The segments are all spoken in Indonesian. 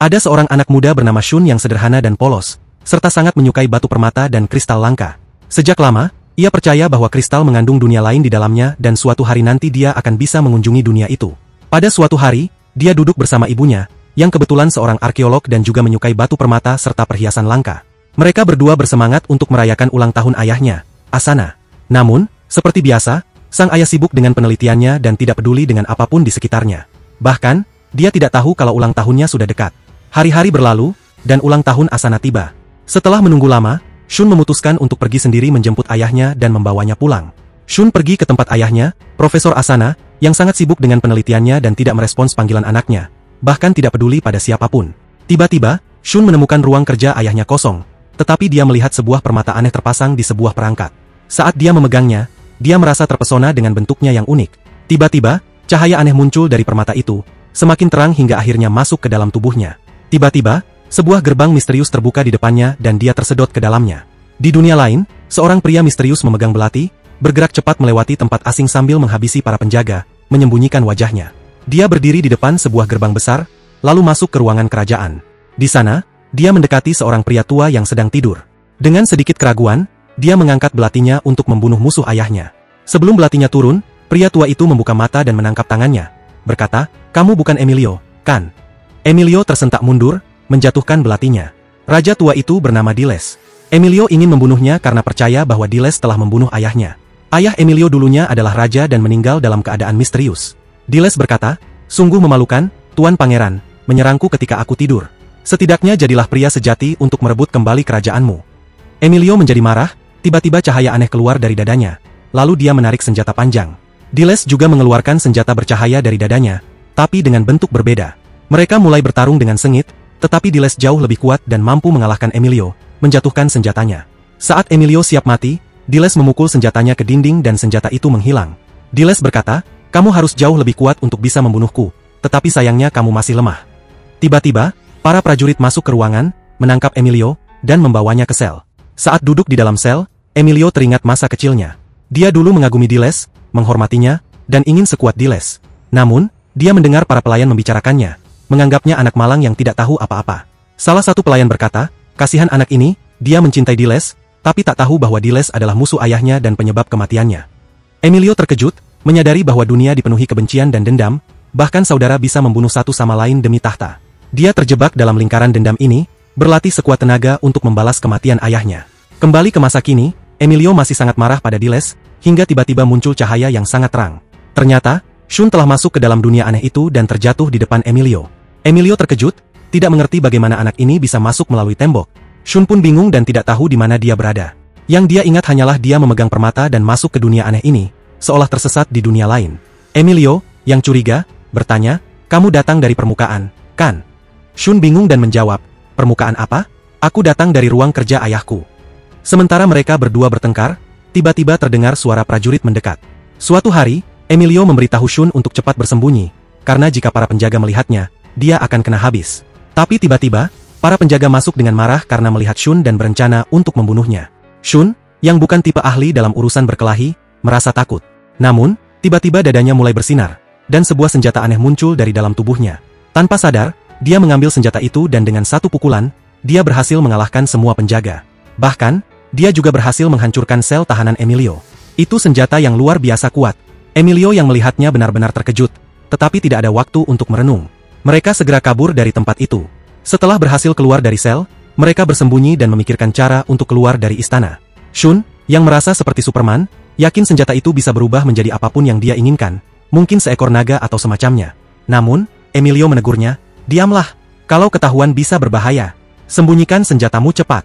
Ada seorang anak muda bernama Shun yang sederhana dan polos, serta sangat menyukai batu permata dan kristal langka. Sejak lama, ia percaya bahwa kristal mengandung dunia lain di dalamnya dan suatu hari nanti dia akan bisa mengunjungi dunia itu. Pada suatu hari, dia duduk bersama ibunya, yang kebetulan seorang arkeolog dan juga menyukai batu permata serta perhiasan langka. Mereka berdua bersemangat untuk merayakan ulang tahun ayahnya, Asana. Namun, seperti biasa, sang ayah sibuk dengan penelitiannya dan tidak peduli dengan apapun di sekitarnya. Bahkan, dia tidak tahu kalau ulang tahunnya sudah dekat. Hari-hari berlalu, dan ulang tahun Asana tiba. Setelah menunggu lama, Shun memutuskan untuk pergi sendiri menjemput ayahnya dan membawanya pulang. Shun pergi ke tempat ayahnya, Profesor Asana, yang sangat sibuk dengan penelitiannya dan tidak merespons panggilan anaknya, bahkan tidak peduli pada siapapun. Tiba-tiba, Shun menemukan ruang kerja ayahnya kosong, tetapi dia melihat sebuah permata aneh terpasang di sebuah perangkat. Saat dia memegangnya, dia merasa terpesona dengan bentuknya yang unik. Tiba-tiba, cahaya aneh muncul dari permata itu, semakin terang hingga akhirnya masuk ke dalam tubuhnya. Tiba-tiba, sebuah gerbang misterius terbuka di depannya dan dia tersedot ke dalamnya. Di dunia lain, seorang pria misterius memegang belati, bergerak cepat melewati tempat asing sambil menghabisi para penjaga, menyembunyikan wajahnya. Dia berdiri di depan sebuah gerbang besar, lalu masuk ke ruangan kerajaan. Di sana, dia mendekati seorang pria tua yang sedang tidur. Dengan sedikit keraguan, dia mengangkat belatinya untuk membunuh musuh ayahnya. Sebelum belatinya turun, pria tua itu membuka mata dan menangkap tangannya, berkata, "Kamu bukan Emilio, kan?" Emilio tersentak mundur, menjatuhkan belatinya. Raja tua itu bernama Diles. Emilio ingin membunuhnya karena percaya bahwa Diles telah membunuh ayahnya. Ayah Emilio dulunya adalah raja dan meninggal dalam keadaan misterius. Diles berkata, "Sungguh memalukan, Tuan Pangeran, menyerangku ketika aku tidur. Setidaknya jadilah pria sejati untuk merebut kembali kerajaanmu." Emilio menjadi marah, tiba-tiba cahaya aneh keluar dari dadanya, lalu dia menarik senjata panjang. Diles juga mengeluarkan senjata bercahaya dari dadanya, tapi dengan bentuk berbeda. Mereka mulai bertarung dengan sengit, tetapi Diles jauh lebih kuat dan mampu mengalahkan Emilio, menjatuhkan senjatanya. Saat Emilio siap mati, Diles memukul senjatanya ke dinding dan senjata itu menghilang. Diles berkata, "Kamu harus jauh lebih kuat untuk bisa membunuhku, tetapi sayangnya kamu masih lemah." Tiba-tiba, para prajurit masuk ke ruangan, menangkap Emilio, dan membawanya ke sel. Saat duduk di dalam sel, Emilio teringat masa kecilnya. Dia dulu mengagumi Diles, menghormatinya, dan ingin sekuat Diles. Namun, dia mendengar para pelayan membicarakannya, menganggapnya anak malang yang tidak tahu apa-apa. Salah satu pelayan berkata, "Kasihan anak ini, dia mencintai Diles, tapi tak tahu bahwa Diles adalah musuh ayahnya dan penyebab kematiannya." Emilio terkejut, menyadari bahwa dunia dipenuhi kebencian dan dendam, bahkan saudara bisa membunuh satu sama lain demi tahta. Dia terjebak dalam lingkaran dendam ini, berlatih sekuat tenaga untuk membalas kematian ayahnya. Kembali ke masa kini, Emilio masih sangat marah pada Diles, hingga tiba-tiba muncul cahaya yang sangat terang. Ternyata, Shun telah masuk ke dalam dunia aneh itu dan terjatuh di depan Emilio. Emilio terkejut, tidak mengerti bagaimana anak ini bisa masuk melalui tembok. Shun pun bingung dan tidak tahu di mana dia berada. Yang dia ingat hanyalah dia memegang permata dan masuk ke dunia aneh ini, seolah tersesat di dunia lain. Emilio, yang curiga, bertanya, "Kamu datang dari permukaan, kan?" Shun bingung dan menjawab, "Permukaan apa? Aku datang dari ruang kerja ayahku." Sementara mereka berdua bertengkar, tiba-tiba terdengar suara prajurit mendekat. Suatu hari, Emilio memberitahu Shun untuk cepat bersembunyi, karena jika para penjaga melihatnya, dia akan kena habis. Tapi tiba-tiba, para penjaga masuk dengan marah karena melihat Shun dan berencana untuk membunuhnya. Shun, yang bukan tipe ahli dalam urusan berkelahi, merasa takut. Namun, tiba-tiba dadanya mulai bersinar, dan sebuah senjata aneh muncul dari dalam tubuhnya. Tanpa sadar, dia mengambil senjata itu dan dengan satu pukulan, dia berhasil mengalahkan semua penjaga. Bahkan, dia juga berhasil menghancurkan sel tahanan Emilio. Itu senjata yang luar biasa kuat. Emilio yang melihatnya benar-benar terkejut, tetapi tidak ada waktu untuk merenung. Mereka segera kabur dari tempat itu. Setelah berhasil keluar dari sel, mereka bersembunyi dan memikirkan cara untuk keluar dari istana. Shun, yang merasa seperti Superman, yakin senjata itu bisa berubah menjadi apapun yang dia inginkan, mungkin seekor naga atau semacamnya. Namun, Emilio menegurnya, "Diamlah, kalau ketahuan bisa berbahaya. Sembunyikan senjatamu cepat."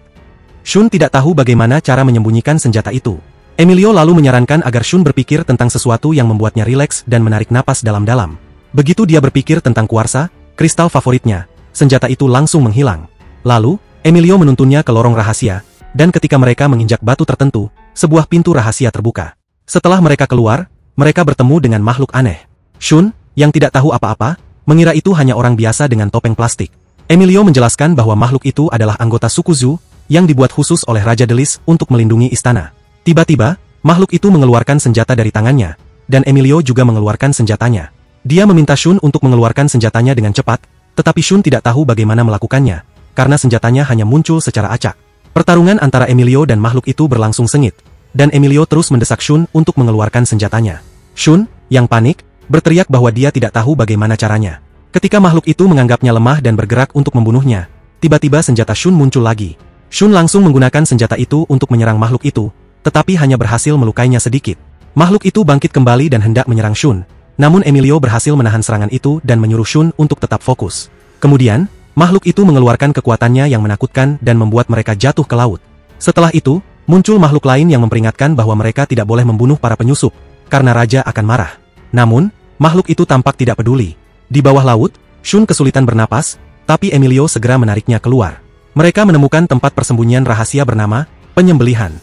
Shun tidak tahu bagaimana cara menyembunyikan senjata itu. Emilio lalu menyarankan agar Shun berpikir tentang sesuatu yang membuatnya rileks dan menarik napas dalam-dalam. Begitu dia berpikir tentang kuarsa, kristal favoritnya, senjata itu langsung menghilang. Lalu, Emilio menuntunnya ke lorong rahasia, dan ketika mereka menginjak batu tertentu, sebuah pintu rahasia terbuka. Setelah mereka keluar, mereka bertemu dengan makhluk aneh. Shun, yang tidak tahu apa-apa, mengira itu hanya orang biasa dengan topeng plastik. Emilio menjelaskan bahwa makhluk itu adalah anggota suku Zhu, yang dibuat khusus oleh Raja Delis untuk melindungi istana. Tiba-tiba, makhluk itu mengeluarkan senjata dari tangannya, dan Emilio juga mengeluarkan senjatanya. Dia meminta Shun untuk mengeluarkan senjatanya dengan cepat, tetapi Shun tidak tahu bagaimana melakukannya, karena senjatanya hanya muncul secara acak. Pertarungan antara Emilio dan makhluk itu berlangsung sengit, dan Emilio terus mendesak Shun untuk mengeluarkan senjatanya. Shun, yang panik, berteriak bahwa dia tidak tahu bagaimana caranya. Ketika makhluk itu menganggapnya lemah dan bergerak untuk membunuhnya, tiba-tiba senjata Shun muncul lagi. Shun langsung menggunakan senjata itu untuk menyerang makhluk itu, tetapi hanya berhasil melukainya sedikit. Makhluk itu bangkit kembali dan hendak menyerang Shun, namun Emilio berhasil menahan serangan itu dan menyuruh Shun untuk tetap fokus. Kemudian, makhluk itu mengeluarkan kekuatannya yang menakutkan dan membuat mereka jatuh ke laut. Setelah itu, muncul makhluk lain yang memperingatkan bahwa mereka tidak boleh membunuh para penyusup, karena raja akan marah. Namun, makhluk itu tampak tidak peduli. Di bawah laut, Shun kesulitan bernapas, tapi Emilio segera menariknya keluar. Mereka menemukan tempat persembunyian rahasia bernama penyembelihan.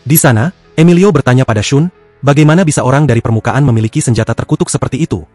Di sana, Emilio bertanya pada Shun, bagaimana bisa orang dari permukaan memiliki senjata terkutuk seperti itu?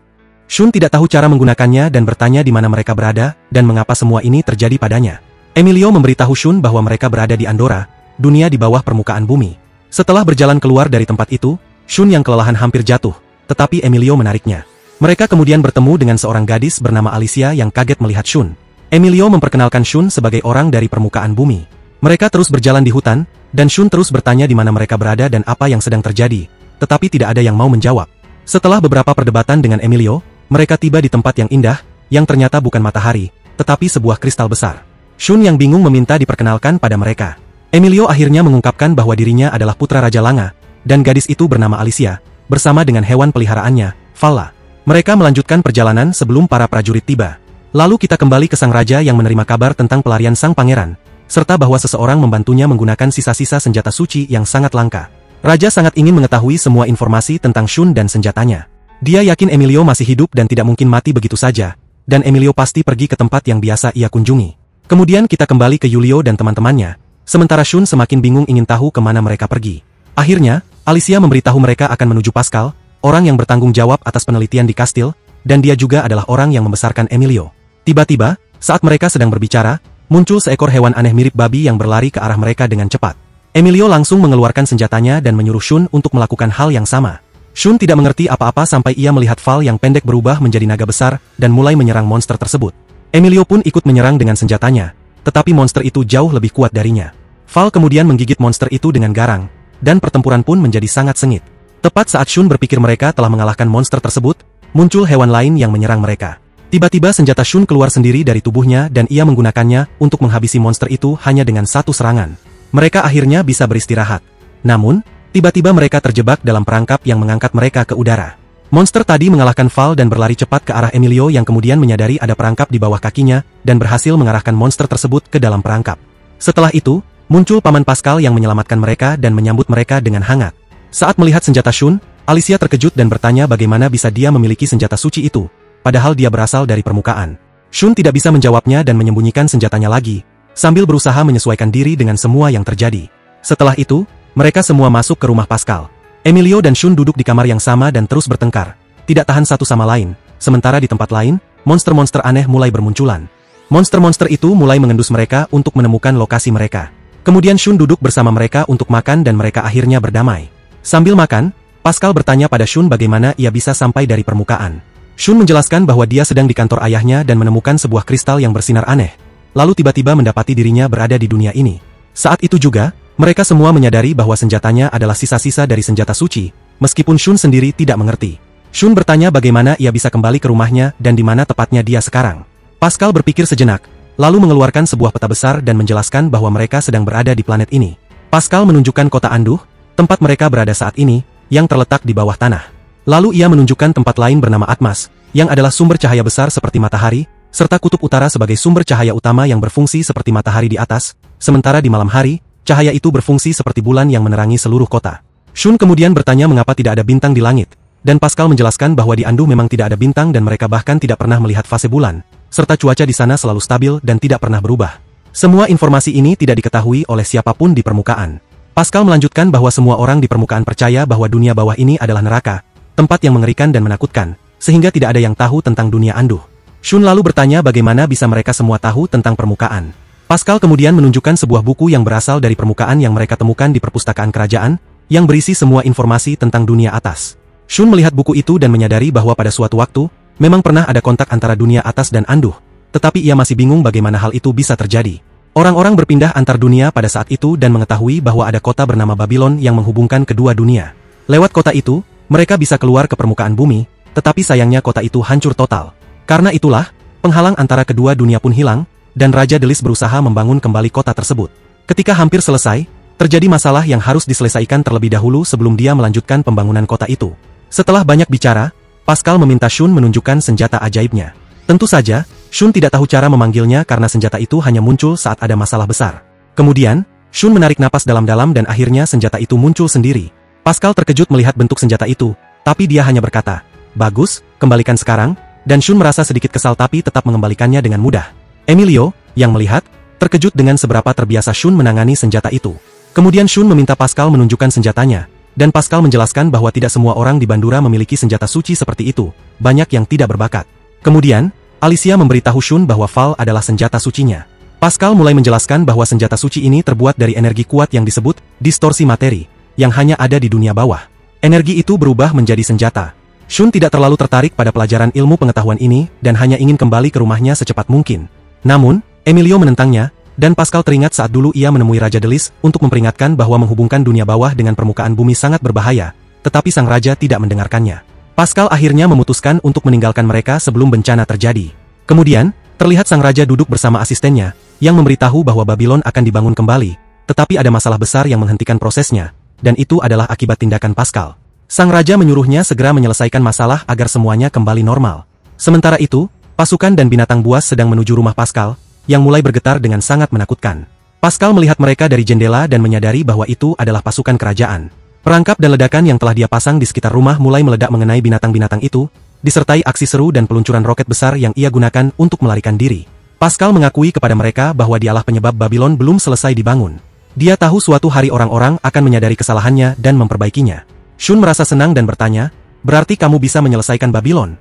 Shun tidak tahu cara menggunakannya dan bertanya di mana mereka berada, dan mengapa semua ini terjadi padanya. Emilio memberitahu Shun bahwa mereka berada di Andorra, dunia di bawah permukaan bumi. Setelah berjalan keluar dari tempat itu, Shun yang kelelahan hampir jatuh, tetapi Emilio menariknya. Mereka kemudian bertemu dengan seorang gadis bernama Alicia yang kaget melihat Shun. Emilio memperkenalkan Shun sebagai orang dari permukaan bumi. Mereka terus berjalan di hutan, dan Shun terus bertanya di mana mereka berada dan apa yang sedang terjadi, tetapi tidak ada yang mau menjawab. Setelah beberapa perdebatan dengan Emilio, mereka tiba di tempat yang indah, yang ternyata bukan matahari, tetapi sebuah kristal besar. Shun yang bingung meminta diperkenalkan pada mereka. Emilio akhirnya mengungkapkan bahwa dirinya adalah putra Raja Langa, dan gadis itu bernama Alicia, bersama dengan hewan peliharaannya, Falla. Mereka melanjutkan perjalanan sebelum para prajurit tiba. Lalu kita kembali ke sang raja yang menerima kabar tentang pelarian sang pangeran, serta bahwa seseorang membantunya menggunakan sisa-sisa senjata suci yang sangat langka. Raja sangat ingin mengetahui semua informasi tentang Shun dan senjatanya. Dia yakin Emilio masih hidup dan tidak mungkin mati begitu saja, dan Emilio pasti pergi ke tempat yang biasa ia kunjungi. Kemudian kita kembali ke Yulio dan teman-temannya, sementara Shun semakin bingung ingin tahu kemana mereka pergi. Akhirnya, Alicia memberitahu mereka akan menuju Pascal, orang yang bertanggung jawab atas penelitian di kastil, dan dia juga adalah orang yang membesarkan Emilio. Tiba-tiba, saat mereka sedang berbicara, muncul seekor hewan aneh mirip babi yang berlari ke arah mereka dengan cepat. Emilio langsung mengeluarkan senjatanya dan menyuruh Shun untuk melakukan hal yang sama. Shun tidak mengerti apa-apa sampai ia melihat Val yang pendek berubah menjadi naga besar dan mulai menyerang monster tersebut. Emilio pun ikut menyerang dengan senjatanya, tetapi monster itu jauh lebih kuat darinya. Val kemudian menggigit monster itu dengan garang, dan pertempuran pun menjadi sangat sengit. Tepat saat Shun berpikir mereka telah mengalahkan monster tersebut, muncul hewan lain yang menyerang mereka. Tiba-tiba senjata Shun keluar sendiri dari tubuhnya dan ia menggunakannya untuk menghabisi monster itu hanya dengan satu serangan. Mereka akhirnya bisa beristirahat. Namun, tiba-tiba mereka terjebak dalam perangkap yang mengangkat mereka ke udara. Monster tadi mengalahkan Val dan berlari cepat ke arah Emilio yang kemudian menyadari ada perangkap di bawah kakinya dan berhasil mengarahkan monster tersebut ke dalam perangkap. Setelah itu, muncul Paman Pascal yang menyelamatkan mereka dan menyambut mereka dengan hangat. Saat melihat senjata Shun, Alicia terkejut dan bertanya bagaimana bisa dia memiliki senjata suci itu, padahal dia berasal dari permukaan. Shun tidak bisa menjawabnya dan menyembunyikan senjatanya lagi, sambil berusaha menyesuaikan diri dengan semua yang terjadi. Setelah itu, mereka semua masuk ke rumah Pascal. Emilio dan Shun duduk di kamar yang sama dan terus bertengkar, tidak tahan satu sama lain, sementara di tempat lain, monster-monster aneh mulai bermunculan. Monster-monster itu mulai mengendus mereka untuk menemukan lokasi mereka. Kemudian Shun duduk bersama mereka untuk makan dan mereka akhirnya berdamai. Sambil makan, Pascal bertanya pada Shun bagaimana ia bisa sampai dari permukaan. Shun menjelaskan bahwa dia sedang di kantor ayahnya dan menemukan sebuah kristal yang bersinar aneh, lalu tiba-tiba mendapati dirinya berada di dunia ini. Saat itu juga, mereka semua menyadari bahwa senjatanya adalah sisa-sisa dari senjata suci, meskipun Shun sendiri tidak mengerti. Shun bertanya bagaimana ia bisa kembali ke rumahnya dan di mana tepatnya dia sekarang. Pascal berpikir sejenak, lalu mengeluarkan sebuah peta besar dan menjelaskan bahwa mereka sedang berada di planet ini. Pascal menunjukkan kota Anduh, tempat mereka berada saat ini, yang terletak di bawah tanah. Lalu ia menunjukkan tempat lain bernama Atmas, yang adalah sumber cahaya besar seperti matahari, serta kutub utara sebagai sumber cahaya utama yang berfungsi seperti matahari di atas, sementara di malam hari, cahaya itu berfungsi seperti bulan yang menerangi seluruh kota. Shun kemudian bertanya mengapa tidak ada bintang di langit, dan Pascal menjelaskan bahwa di Anduh memang tidak ada bintang dan mereka bahkan tidak pernah melihat fase bulan, serta cuaca di sana selalu stabil dan tidak pernah berubah. Semua informasi ini tidak diketahui oleh siapapun di permukaan. Pascal melanjutkan bahwa semua orang di permukaan percaya bahwa dunia bawah ini adalah neraka, tempat yang mengerikan dan menakutkan, sehingga tidak ada yang tahu tentang dunia Anduh. Shun lalu bertanya bagaimana bisa mereka semua tahu tentang permukaan. Pascal kemudian menunjukkan sebuah buku yang berasal dari permukaan yang mereka temukan di perpustakaan kerajaan, yang berisi semua informasi tentang dunia atas. Shun melihat buku itu dan menyadari bahwa pada suatu waktu, memang pernah ada kontak antara dunia atas dan Anduh. tetapi ia masih bingung bagaimana hal itu bisa terjadi. Orang-orang berpindah antar dunia pada saat itu dan mengetahui bahwa ada kota bernama Babylon yang menghubungkan kedua dunia. Lewat kota itu, mereka bisa keluar ke permukaan bumi, tetapi sayangnya kota itu hancur total. Karena itulah, penghalang antara kedua dunia pun hilang, dan Raja Delis berusaha membangun kembali kota tersebut. Ketika hampir selesai, terjadi masalah yang harus diselesaikan terlebih dahulu sebelum dia melanjutkan pembangunan kota itu. Setelah banyak bicara, Pascal meminta Shun menunjukkan senjata ajaibnya. Tentu saja, Shun tidak tahu cara memanggilnya karena senjata itu hanya muncul saat ada masalah besar. Kemudian, Shun menarik napas dalam-dalam dan akhirnya senjata itu muncul sendiri. Pascal terkejut melihat bentuk senjata itu, tapi dia hanya berkata, "Bagus, kembalikan sekarang," dan Shun merasa sedikit kesal tapi tetap mengembalikannya dengan mudah. Emilio, yang melihat, terkejut dengan seberapa terbiasa Shun menangani senjata itu. Kemudian Shun meminta Pascal menunjukkan senjatanya, dan Pascal menjelaskan bahwa tidak semua orang di Bandura memiliki senjata suci seperti itu, banyak yang tidak berbakat. Kemudian, Alicia memberitahu Shun bahwa Val adalah senjata sucinya. Pascal mulai menjelaskan bahwa senjata suci ini terbuat dari energi kuat yang disebut distorsi materi, yang hanya ada di dunia bawah. Energi itu berubah menjadi senjata. Shun tidak terlalu tertarik pada pelajaran ilmu pengetahuan ini dan hanya ingin kembali ke rumahnya secepat mungkin. Namun, Emilio menentangnya, dan Pascal teringat saat dulu ia menemui Raja Delis untuk memperingatkan bahwa menghubungkan dunia bawah dengan permukaan bumi sangat berbahaya, tetapi sang raja tidak mendengarkannya. Pascal akhirnya memutuskan untuk meninggalkan mereka sebelum bencana terjadi. Kemudian, terlihat sang raja duduk bersama asistennya, yang memberitahu bahwa Babylon akan dibangun kembali, tetapi ada masalah besar yang menghentikan prosesnya, dan itu adalah akibat tindakan Pascal. Sang raja menyuruhnya segera menyelesaikan masalah agar semuanya kembali normal. Sementara itu, pasukan dan binatang buas sedang menuju rumah Pascal, yang mulai bergetar dengan sangat menakutkan. Pascal melihat mereka dari jendela dan menyadari bahwa itu adalah pasukan kerajaan. Perangkap dan ledakan yang telah dia pasang di sekitar rumah mulai meledak mengenai binatang-binatang itu, disertai aksi seru dan peluncuran roket besar yang ia gunakan untuk melarikan diri. Pascal mengakui kepada mereka bahwa dialah penyebab Babylon belum selesai dibangun. Dia tahu suatu hari orang-orang akan menyadari kesalahannya dan memperbaikinya. Shun merasa senang dan bertanya, "Berarti kamu bisa menyelesaikan Babylon?"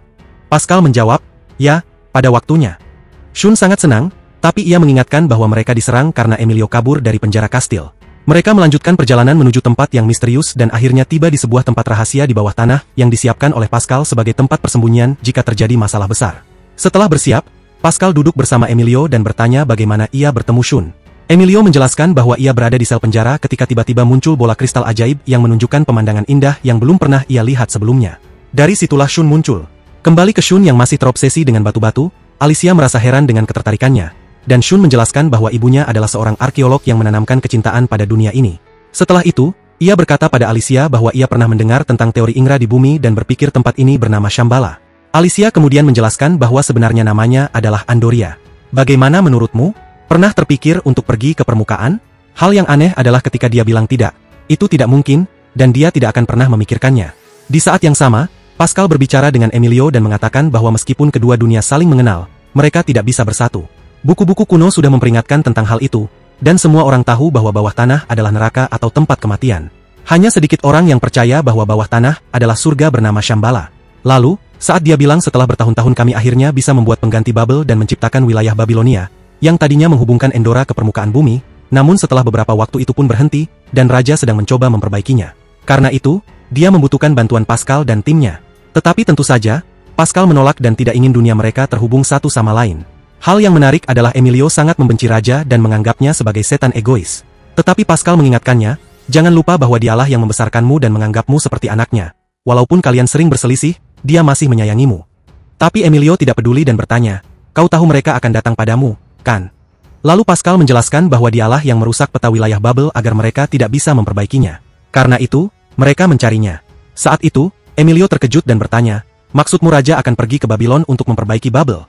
Pascal menjawab, "Ya, pada waktunya." Shun sangat senang, tapi ia mengingatkan bahwa mereka diserang karena Emilio kabur dari penjara kastil. Mereka melanjutkan perjalanan menuju tempat yang misterius dan akhirnya tiba di sebuah tempat rahasia di bawah tanah yang disiapkan oleh Pascal sebagai tempat persembunyian jika terjadi masalah besar. Setelah bersiap, Pascal duduk bersama Emilio dan bertanya bagaimana ia bertemu Shun. Emilio menjelaskan bahwa ia berada di sel penjara ketika tiba-tiba muncul bola kristal ajaib yang menunjukkan pemandangan indah yang belum pernah ia lihat sebelumnya. Dari situlah Shun muncul. Kembali ke Shun yang masih terobsesi dengan batu-batu, Alicia merasa heran dengan ketertarikannya. Dan Shun menjelaskan bahwa ibunya adalah seorang arkeolog yang menanamkan kecintaan pada dunia ini. Setelah itu, ia berkata pada Alicia bahwa ia pernah mendengar tentang teori Ingra di bumi dan berpikir tempat ini bernama Shambhala. Alicia kemudian menjelaskan bahwa sebenarnya namanya adalah Andoria. "Bagaimana menurutmu? Pernah terpikir untuk pergi ke permukaan?" Hal yang aneh adalah ketika dia bilang tidak. Itu tidak mungkin, dan dia tidak akan pernah memikirkannya. Di saat yang sama, Pascal berbicara dengan Emilio dan mengatakan bahwa meskipun kedua dunia saling mengenal, mereka tidak bisa bersatu. Buku-buku kuno sudah memperingatkan tentang hal itu, dan semua orang tahu bahwa bawah tanah adalah neraka atau tempat kematian. Hanya sedikit orang yang percaya bahwa bawah tanah adalah surga bernama Shambhala. Lalu, saat dia bilang setelah bertahun-tahun kami akhirnya bisa membuat pengganti Babel dan menciptakan wilayah Babilonia, yang tadinya menghubungkan Endora ke permukaan bumi, namun setelah beberapa waktu itu pun berhenti, dan Raja sedang mencoba memperbaikinya. Karena itu, dia membutuhkan bantuan Pascal dan timnya. Tetapi tentu saja, Pascal menolak dan tidak ingin dunia mereka terhubung satu sama lain. Hal yang menarik adalah Emilio sangat membenci Raja dan menganggapnya sebagai setan egois. Tetapi Pascal mengingatkannya, "Jangan lupa bahwa dialah yang membesarkanmu dan menganggapmu seperti anaknya. Walaupun kalian sering berselisih, dia masih menyayangimu." Tapi Emilio tidak peduli dan bertanya, "Kau tahu mereka akan datang padamu, kan?" Lalu Pascal menjelaskan bahwa dialah yang merusak peta wilayah Babel agar mereka tidak bisa memperbaikinya. Karena itu, mereka mencarinya. Saat itu, Emilio terkejut dan bertanya, "Maksudmu Raja akan pergi ke Babylon untuk memperbaiki Babel?"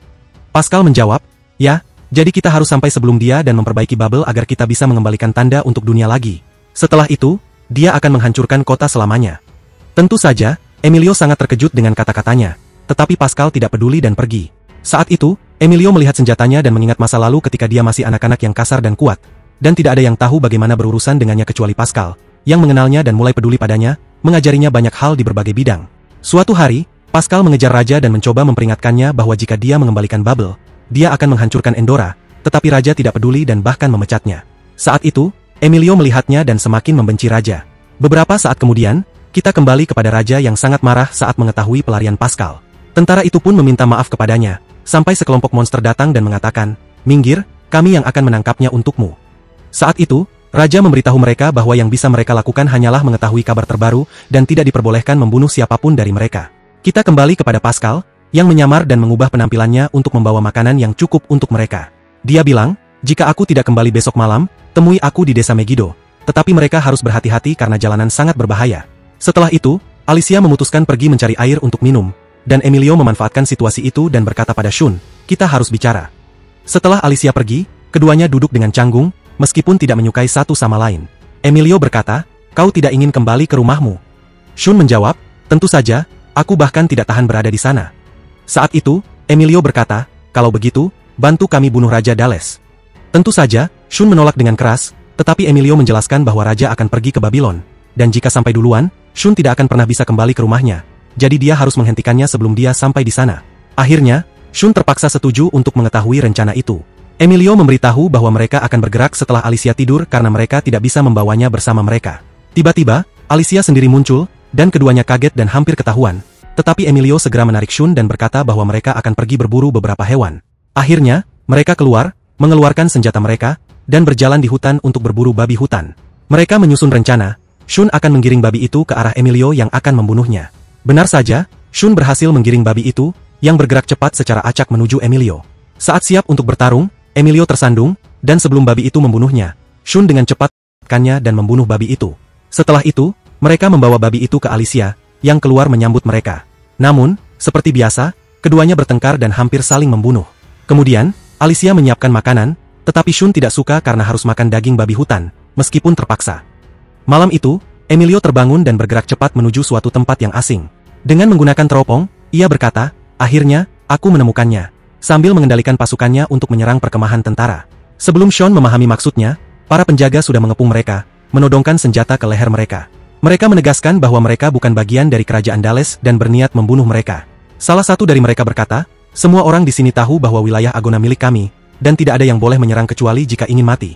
Pascal menjawab, "Ya, jadi kita harus sampai sebelum dia dan memperbaiki Babel agar kita bisa mengembalikan tanda untuk dunia lagi. Setelah itu, dia akan menghancurkan kota selamanya." Tentu saja, Emilio sangat terkejut dengan kata-katanya, tetapi Pascal tidak peduli dan pergi. Saat itu, Emilio melihat senjatanya dan mengingat masa lalu ketika dia masih anak-anak yang kasar dan kuat, dan tidak ada yang tahu bagaimana berurusan dengannya kecuali Pascal, yang mengenalnya dan mulai peduli padanya, mengajarinya banyak hal di berbagai bidang. Suatu hari, Pascal mengejar Raja dan mencoba memperingatkannya bahwa jika dia mengembalikan Babel, dia akan menghancurkan Endora, tetapi Raja tidak peduli dan bahkan memecatnya. Saat itu, Emilio melihatnya dan semakin membenci Raja. Beberapa saat kemudian, kita kembali kepada Raja yang sangat marah saat mengetahui pelarian Pascal. Tentara itu pun meminta maaf kepadanya, sampai sekelompok monster datang dan mengatakan, "Minggir, kami yang akan menangkapnya untukmu." Saat itu, Raja memberitahu mereka bahwa yang bisa mereka lakukan hanyalah mengetahui kabar terbaru dan tidak diperbolehkan membunuh siapapun dari mereka. Kita kembali kepada Pascal, yang menyamar dan mengubah penampilannya untuk membawa makanan yang cukup untuk mereka. Dia bilang, "Jika aku tidak kembali besok malam, temui aku di desa Megiddo. Tetapi mereka harus berhati-hati karena jalanan sangat berbahaya." Setelah itu, Alicia memutuskan pergi mencari air untuk minum, dan Emilio memanfaatkan situasi itu dan berkata pada Shun, "Kita harus bicara." Setelah Alicia pergi, keduanya duduk dengan canggung, meskipun tidak menyukai satu sama lain. Emilio berkata, "Kau tidak ingin kembali ke rumahmu?" Shun menjawab, "Tentu saja, aku bahkan tidak tahan berada di sana." Saat itu, Emilio berkata, "Kalau begitu, bantu kami bunuh Raja Dales." Tentu saja, Shun menolak dengan keras, tetapi Emilio menjelaskan bahwa Raja akan pergi ke Babylon, dan jika sampai duluan, Shun tidak akan pernah bisa kembali ke rumahnya, jadi dia harus menghentikannya sebelum dia sampai di sana. Akhirnya, Shun terpaksa setuju untuk mengetahui rencana itu. Emilio memberitahu bahwa mereka akan bergerak setelah Alicia tidur karena mereka tidak bisa membawanya bersama mereka. Tiba-tiba, Alicia sendiri muncul, dan keduanya kaget dan hampir ketahuan. Tetapi Emilio segera menarik Shun dan berkata bahwa mereka akan pergi berburu beberapa hewan. Akhirnya, mereka keluar, mengeluarkan senjata mereka, dan berjalan di hutan untuk berburu babi hutan. Mereka menyusun rencana, Shun akan menggiring babi itu ke arah Emilio yang akan membunuhnya. Benar saja, Shun berhasil menggiring babi itu, yang bergerak cepat secara acak menuju Emilio. Saat siap untuk bertarung, Emilio tersandung, dan sebelum babi itu membunuhnya, Shun dengan cepat menangkapnya dan membunuh babi itu. Setelah itu, mereka membawa babi itu ke Alicia, yang keluar menyambut mereka. Namun, seperti biasa, keduanya bertengkar dan hampir saling membunuh. Kemudian, Alicia menyiapkan makanan, tetapi Shun tidak suka karena harus makan daging babi hutan, meskipun terpaksa. Malam itu, Emilio terbangun dan bergerak cepat menuju suatu tempat yang asing. Dengan menggunakan teropong, ia berkata, "Akhirnya, aku menemukannya." Sambil mengendalikan pasukannya untuk menyerang perkemahan tentara. Sebelum Shun memahami maksudnya, para penjaga sudah mengepung mereka, menodongkan senjata ke leher mereka. Mereka menegaskan bahwa mereka bukan bagian dari kerajaan Dales dan berniat membunuh mereka. Salah satu dari mereka berkata, "Semua orang di sini tahu bahwa wilayah Agona milik kami, dan tidak ada yang boleh menyerang kecuali jika ingin mati."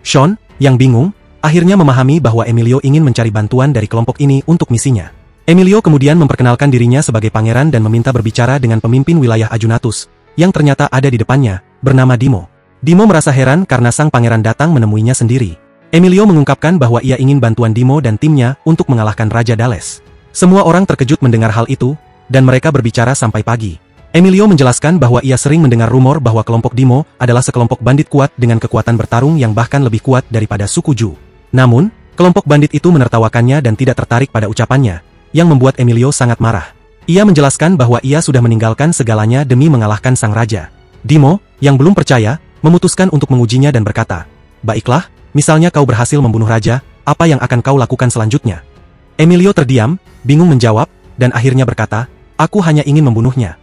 Shun, yang bingung, akhirnya memahami bahwa Emilio ingin mencari bantuan dari kelompok ini untuk misinya. Emilio kemudian memperkenalkan dirinya sebagai pangeran dan meminta berbicara dengan pemimpin wilayah Ajunatus, yang ternyata ada di depannya, bernama Dimo. Dimo merasa heran karena sang pangeran datang menemuinya sendiri. Emilio mengungkapkan bahwa ia ingin bantuan Dimo dan timnya untuk mengalahkan Raja Dales. Semua orang terkejut mendengar hal itu, dan mereka berbicara sampai pagi. Emilio menjelaskan bahwa ia sering mendengar rumor bahwa kelompok Dimo adalah sekelompok bandit kuat dengan kekuatan bertarung yang bahkan lebih kuat daripada suku Ju. Namun, kelompok bandit itu menertawakannya dan tidak tertarik pada ucapannya, yang membuat Emilio sangat marah. Ia menjelaskan bahwa ia sudah meninggalkan segalanya demi mengalahkan sang raja. Dimo, yang belum percaya, memutuskan untuk mengujinya dan berkata, "Baiklah, misalnya kau berhasil membunuh raja, apa yang akan kau lakukan selanjutnya?" Emilio terdiam, bingung menjawab, dan akhirnya berkata, "Aku hanya ingin membunuhnya."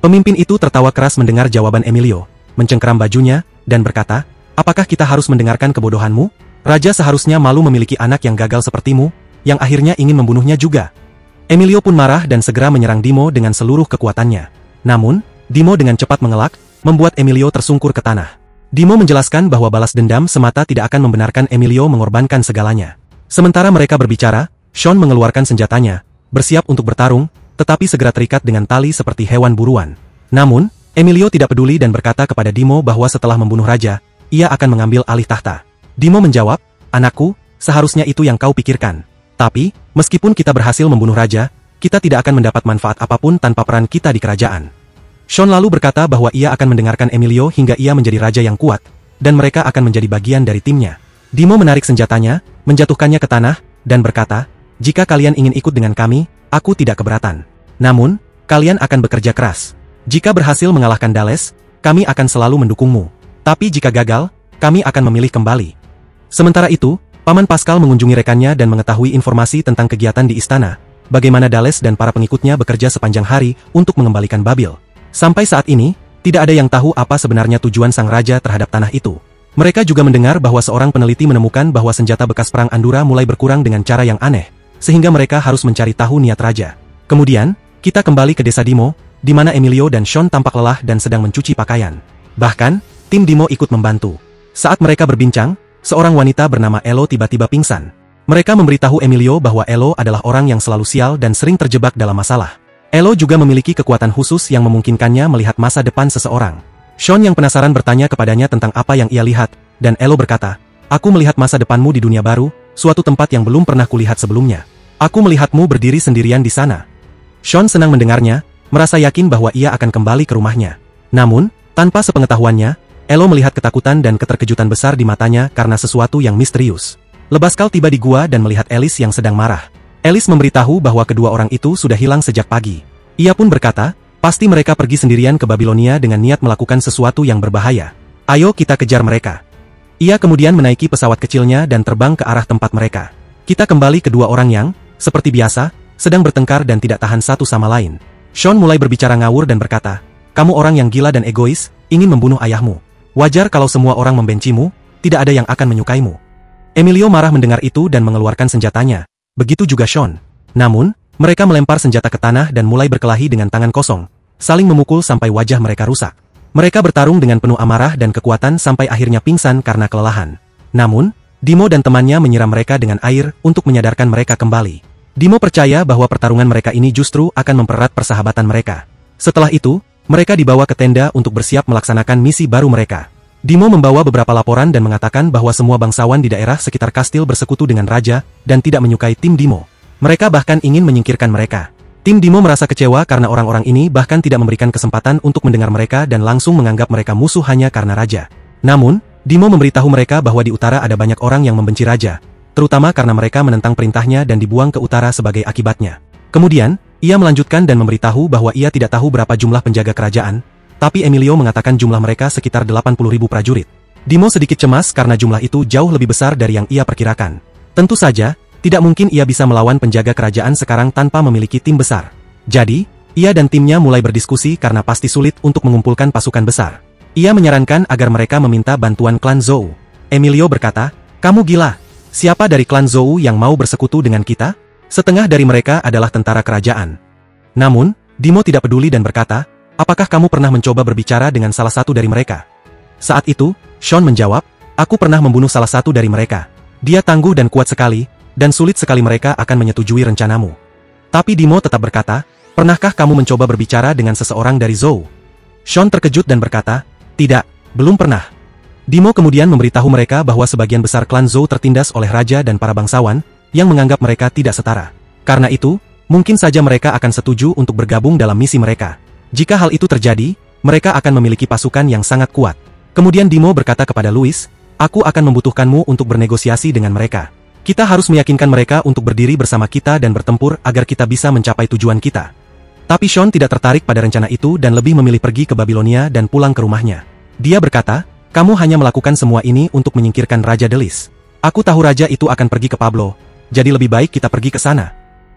Pemimpin itu tertawa keras mendengar jawaban Emilio, mencengkeram bajunya, dan berkata, "Apakah kita harus mendengarkan kebodohanmu? Raja seharusnya malu memiliki anak yang gagal sepertimu, yang akhirnya ingin membunuhnya juga." Emilio pun marah dan segera menyerang Dimo dengan seluruh kekuatannya. Namun, Dimo dengan cepat mengelak, membuat Emilio tersungkur ke tanah. Dimo menjelaskan bahwa balas dendam semata tidak akan membenarkan Emilio mengorbankan segalanya. Sementara mereka berbicara, Shun mengeluarkan senjatanya, bersiap untuk bertarung, tetapi segera terikat dengan tali seperti hewan buruan. Namun, Emilio tidak peduli dan berkata kepada Dimo bahwa setelah membunuh raja, ia akan mengambil alih tahta. Dimo menjawab, "Anakku, seharusnya itu yang kau pikirkan. Tapi, meskipun kita berhasil membunuh raja, kita tidak akan mendapat manfaat apapun tanpa peran kita di kerajaan." Shun lalu berkata bahwa ia akan mendengarkan Emilio hingga ia menjadi raja yang kuat, dan mereka akan menjadi bagian dari timnya. Dimo menarik senjatanya, menjatuhkannya ke tanah, dan berkata, "Jika kalian ingin ikut dengan kami, aku tidak keberatan. Namun, kalian akan bekerja keras. Jika berhasil mengalahkan Dales, kami akan selalu mendukungmu. Tapi jika gagal, kami akan memilih kembali." Sementara itu, Paman Pascal mengunjungi rekannya dan mengetahui informasi tentang kegiatan di istana, bagaimana Dales dan para pengikutnya bekerja sepanjang hari untuk mengembalikan Babil. Sampai saat ini, tidak ada yang tahu apa sebenarnya tujuan sang raja terhadap tanah itu. Mereka juga mendengar bahwa seorang peneliti menemukan bahwa senjata bekas perang Andura mulai berkurang dengan cara yang aneh, sehingga mereka harus mencari tahu niat raja. Kemudian, kita kembali ke desa Dimo, di mana Emilio dan Shun tampak lelah dan sedang mencuci pakaian. Bahkan, tim Dimo ikut membantu. Saat mereka berbincang, seorang wanita bernama Elo tiba-tiba pingsan. Mereka memberitahu Emilio bahwa Elo adalah orang yang selalu sial dan sering terjebak dalam masalah. Elo juga memiliki kekuatan khusus yang memungkinkannya melihat masa depan seseorang. Sean yang penasaran bertanya kepadanya tentang apa yang ia lihat, dan Elo berkata, "Aku melihat masa depanmu di dunia baru, suatu tempat yang belum pernah kulihat sebelumnya. Aku melihatmu berdiri sendirian di sana." Sean senang mendengarnya, merasa yakin bahwa ia akan kembali ke rumahnya. Namun, tanpa sepengetahuannya, Elo melihat ketakutan dan keterkejutan besar di matanya karena sesuatu yang misterius. Lebaskal tiba di gua dan melihat Alice yang sedang marah. Alice memberitahu bahwa kedua orang itu sudah hilang sejak pagi. Ia pun berkata, pasti mereka pergi sendirian ke Babilonia dengan niat melakukan sesuatu yang berbahaya. Ayo kita kejar mereka. Ia kemudian menaiki pesawat kecilnya dan terbang ke arah tempat mereka. Kita kembali kedua orang yang, seperti biasa, sedang bertengkar dan tidak tahan satu sama lain. Sean mulai berbicara ngawur dan berkata, "Kamu orang yang gila dan egois, ingin membunuh ayahmu. Wajar kalau semua orang membencimu, tidak ada yang akan menyukaimu." Emilio marah mendengar itu dan mengeluarkan senjatanya. Begitu juga Sean. Namun, mereka melempar senjata ke tanah dan mulai berkelahi dengan tangan kosong, saling memukul sampai wajah mereka rusak. Mereka bertarung dengan penuh amarah dan kekuatan sampai akhirnya pingsan karena kelelahan. Namun, Dimo dan temannya menyiram mereka dengan air untuk menyadarkan mereka kembali. Dimo percaya bahwa pertarungan mereka ini justru akan mempererat persahabatan mereka. Setelah itu, mereka dibawa ke tenda untuk bersiap melaksanakan misi baru mereka. Dimo membawa beberapa laporan dan mengatakan bahwa semua bangsawan di daerah sekitar kastil bersekutu dengan raja dan tidak menyukai tim Dimo. Mereka bahkan ingin menyingkirkan mereka. Tim Dimo merasa kecewa karena orang-orang ini bahkan tidak memberikan kesempatan untuk mendengar mereka dan langsung menganggap mereka musuh hanya karena raja. Namun, Dimo memberitahu mereka bahwa di utara ada banyak orang yang membenci raja, terutama karena mereka menentang perintahnya dan dibuang ke utara sebagai akibatnya. Kemudian, ia melanjutkan dan memberitahu bahwa ia tidak tahu berapa jumlah penjaga kerajaan, tapi Emilio mengatakan jumlah mereka sekitar 80.000 prajurit. Dimo sedikit cemas karena jumlah itu jauh lebih besar dari yang ia perkirakan. Tentu saja, tidak mungkin ia bisa melawan penjaga kerajaan sekarang tanpa memiliki tim besar. Jadi, ia dan timnya mulai berdiskusi karena pasti sulit untuk mengumpulkan pasukan besar. Ia menyarankan agar mereka meminta bantuan klan Zhou. Emilio berkata, "Kamu gila. Siapa dari klan Zhou yang mau bersekutu dengan kita? Setengah dari mereka adalah tentara kerajaan." Namun, Dimo tidak peduli dan berkata, "Apakah kamu pernah mencoba berbicara dengan salah satu dari mereka?" Saat itu, Sean menjawab, "Aku pernah membunuh salah satu dari mereka. Dia tangguh dan kuat sekali, dan sulit sekali mereka akan menyetujui rencanamu." Tapi Dimo tetap berkata, "Pernahkah kamu mencoba berbicara dengan seseorang dari Zhou?" Sean terkejut dan berkata, "Tidak, belum pernah." Dimo kemudian memberitahu mereka bahwa sebagian besar klan Zhou tertindas oleh raja dan para bangsawan, yang menganggap mereka tidak setara. Karena itu, mungkin saja mereka akan setuju untuk bergabung dalam misi mereka. Jika hal itu terjadi, mereka akan memiliki pasukan yang sangat kuat. Kemudian Dimo berkata kepada Louis, "Aku akan membutuhkanmu untuk bernegosiasi dengan mereka. Kita harus meyakinkan mereka untuk berdiri bersama kita dan bertempur agar kita bisa mencapai tujuan kita." Tapi Sean tidak tertarik pada rencana itu dan lebih memilih pergi ke Babilonia dan pulang ke rumahnya. Dia berkata, "Kamu hanya melakukan semua ini untuk menyingkirkan Raja Delis. Aku tahu raja itu akan pergi ke Pablo, jadi lebih baik kita pergi ke sana."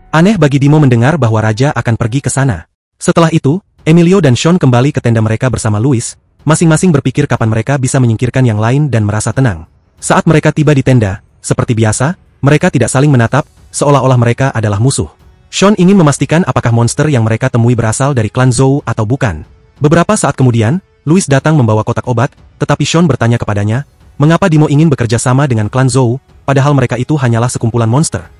Aneh bagi Dimo mendengar bahwa raja akan pergi ke sana. Setelah itu, Emilio dan Sean kembali ke tenda mereka bersama Louis, masing-masing berpikir kapan mereka bisa menyingkirkan yang lain dan merasa tenang. Saat mereka tiba di tenda, seperti biasa, mereka tidak saling menatap, seolah-olah mereka adalah musuh. Sean ingin memastikan apakah monster yang mereka temui berasal dari klan Zhou atau bukan. Beberapa saat kemudian, Louis datang membawa kotak obat, tetapi Sean bertanya kepadanya, mengapa Dimo ingin bekerja sama dengan klan Zhou, padahal mereka itu hanyalah sekumpulan monster.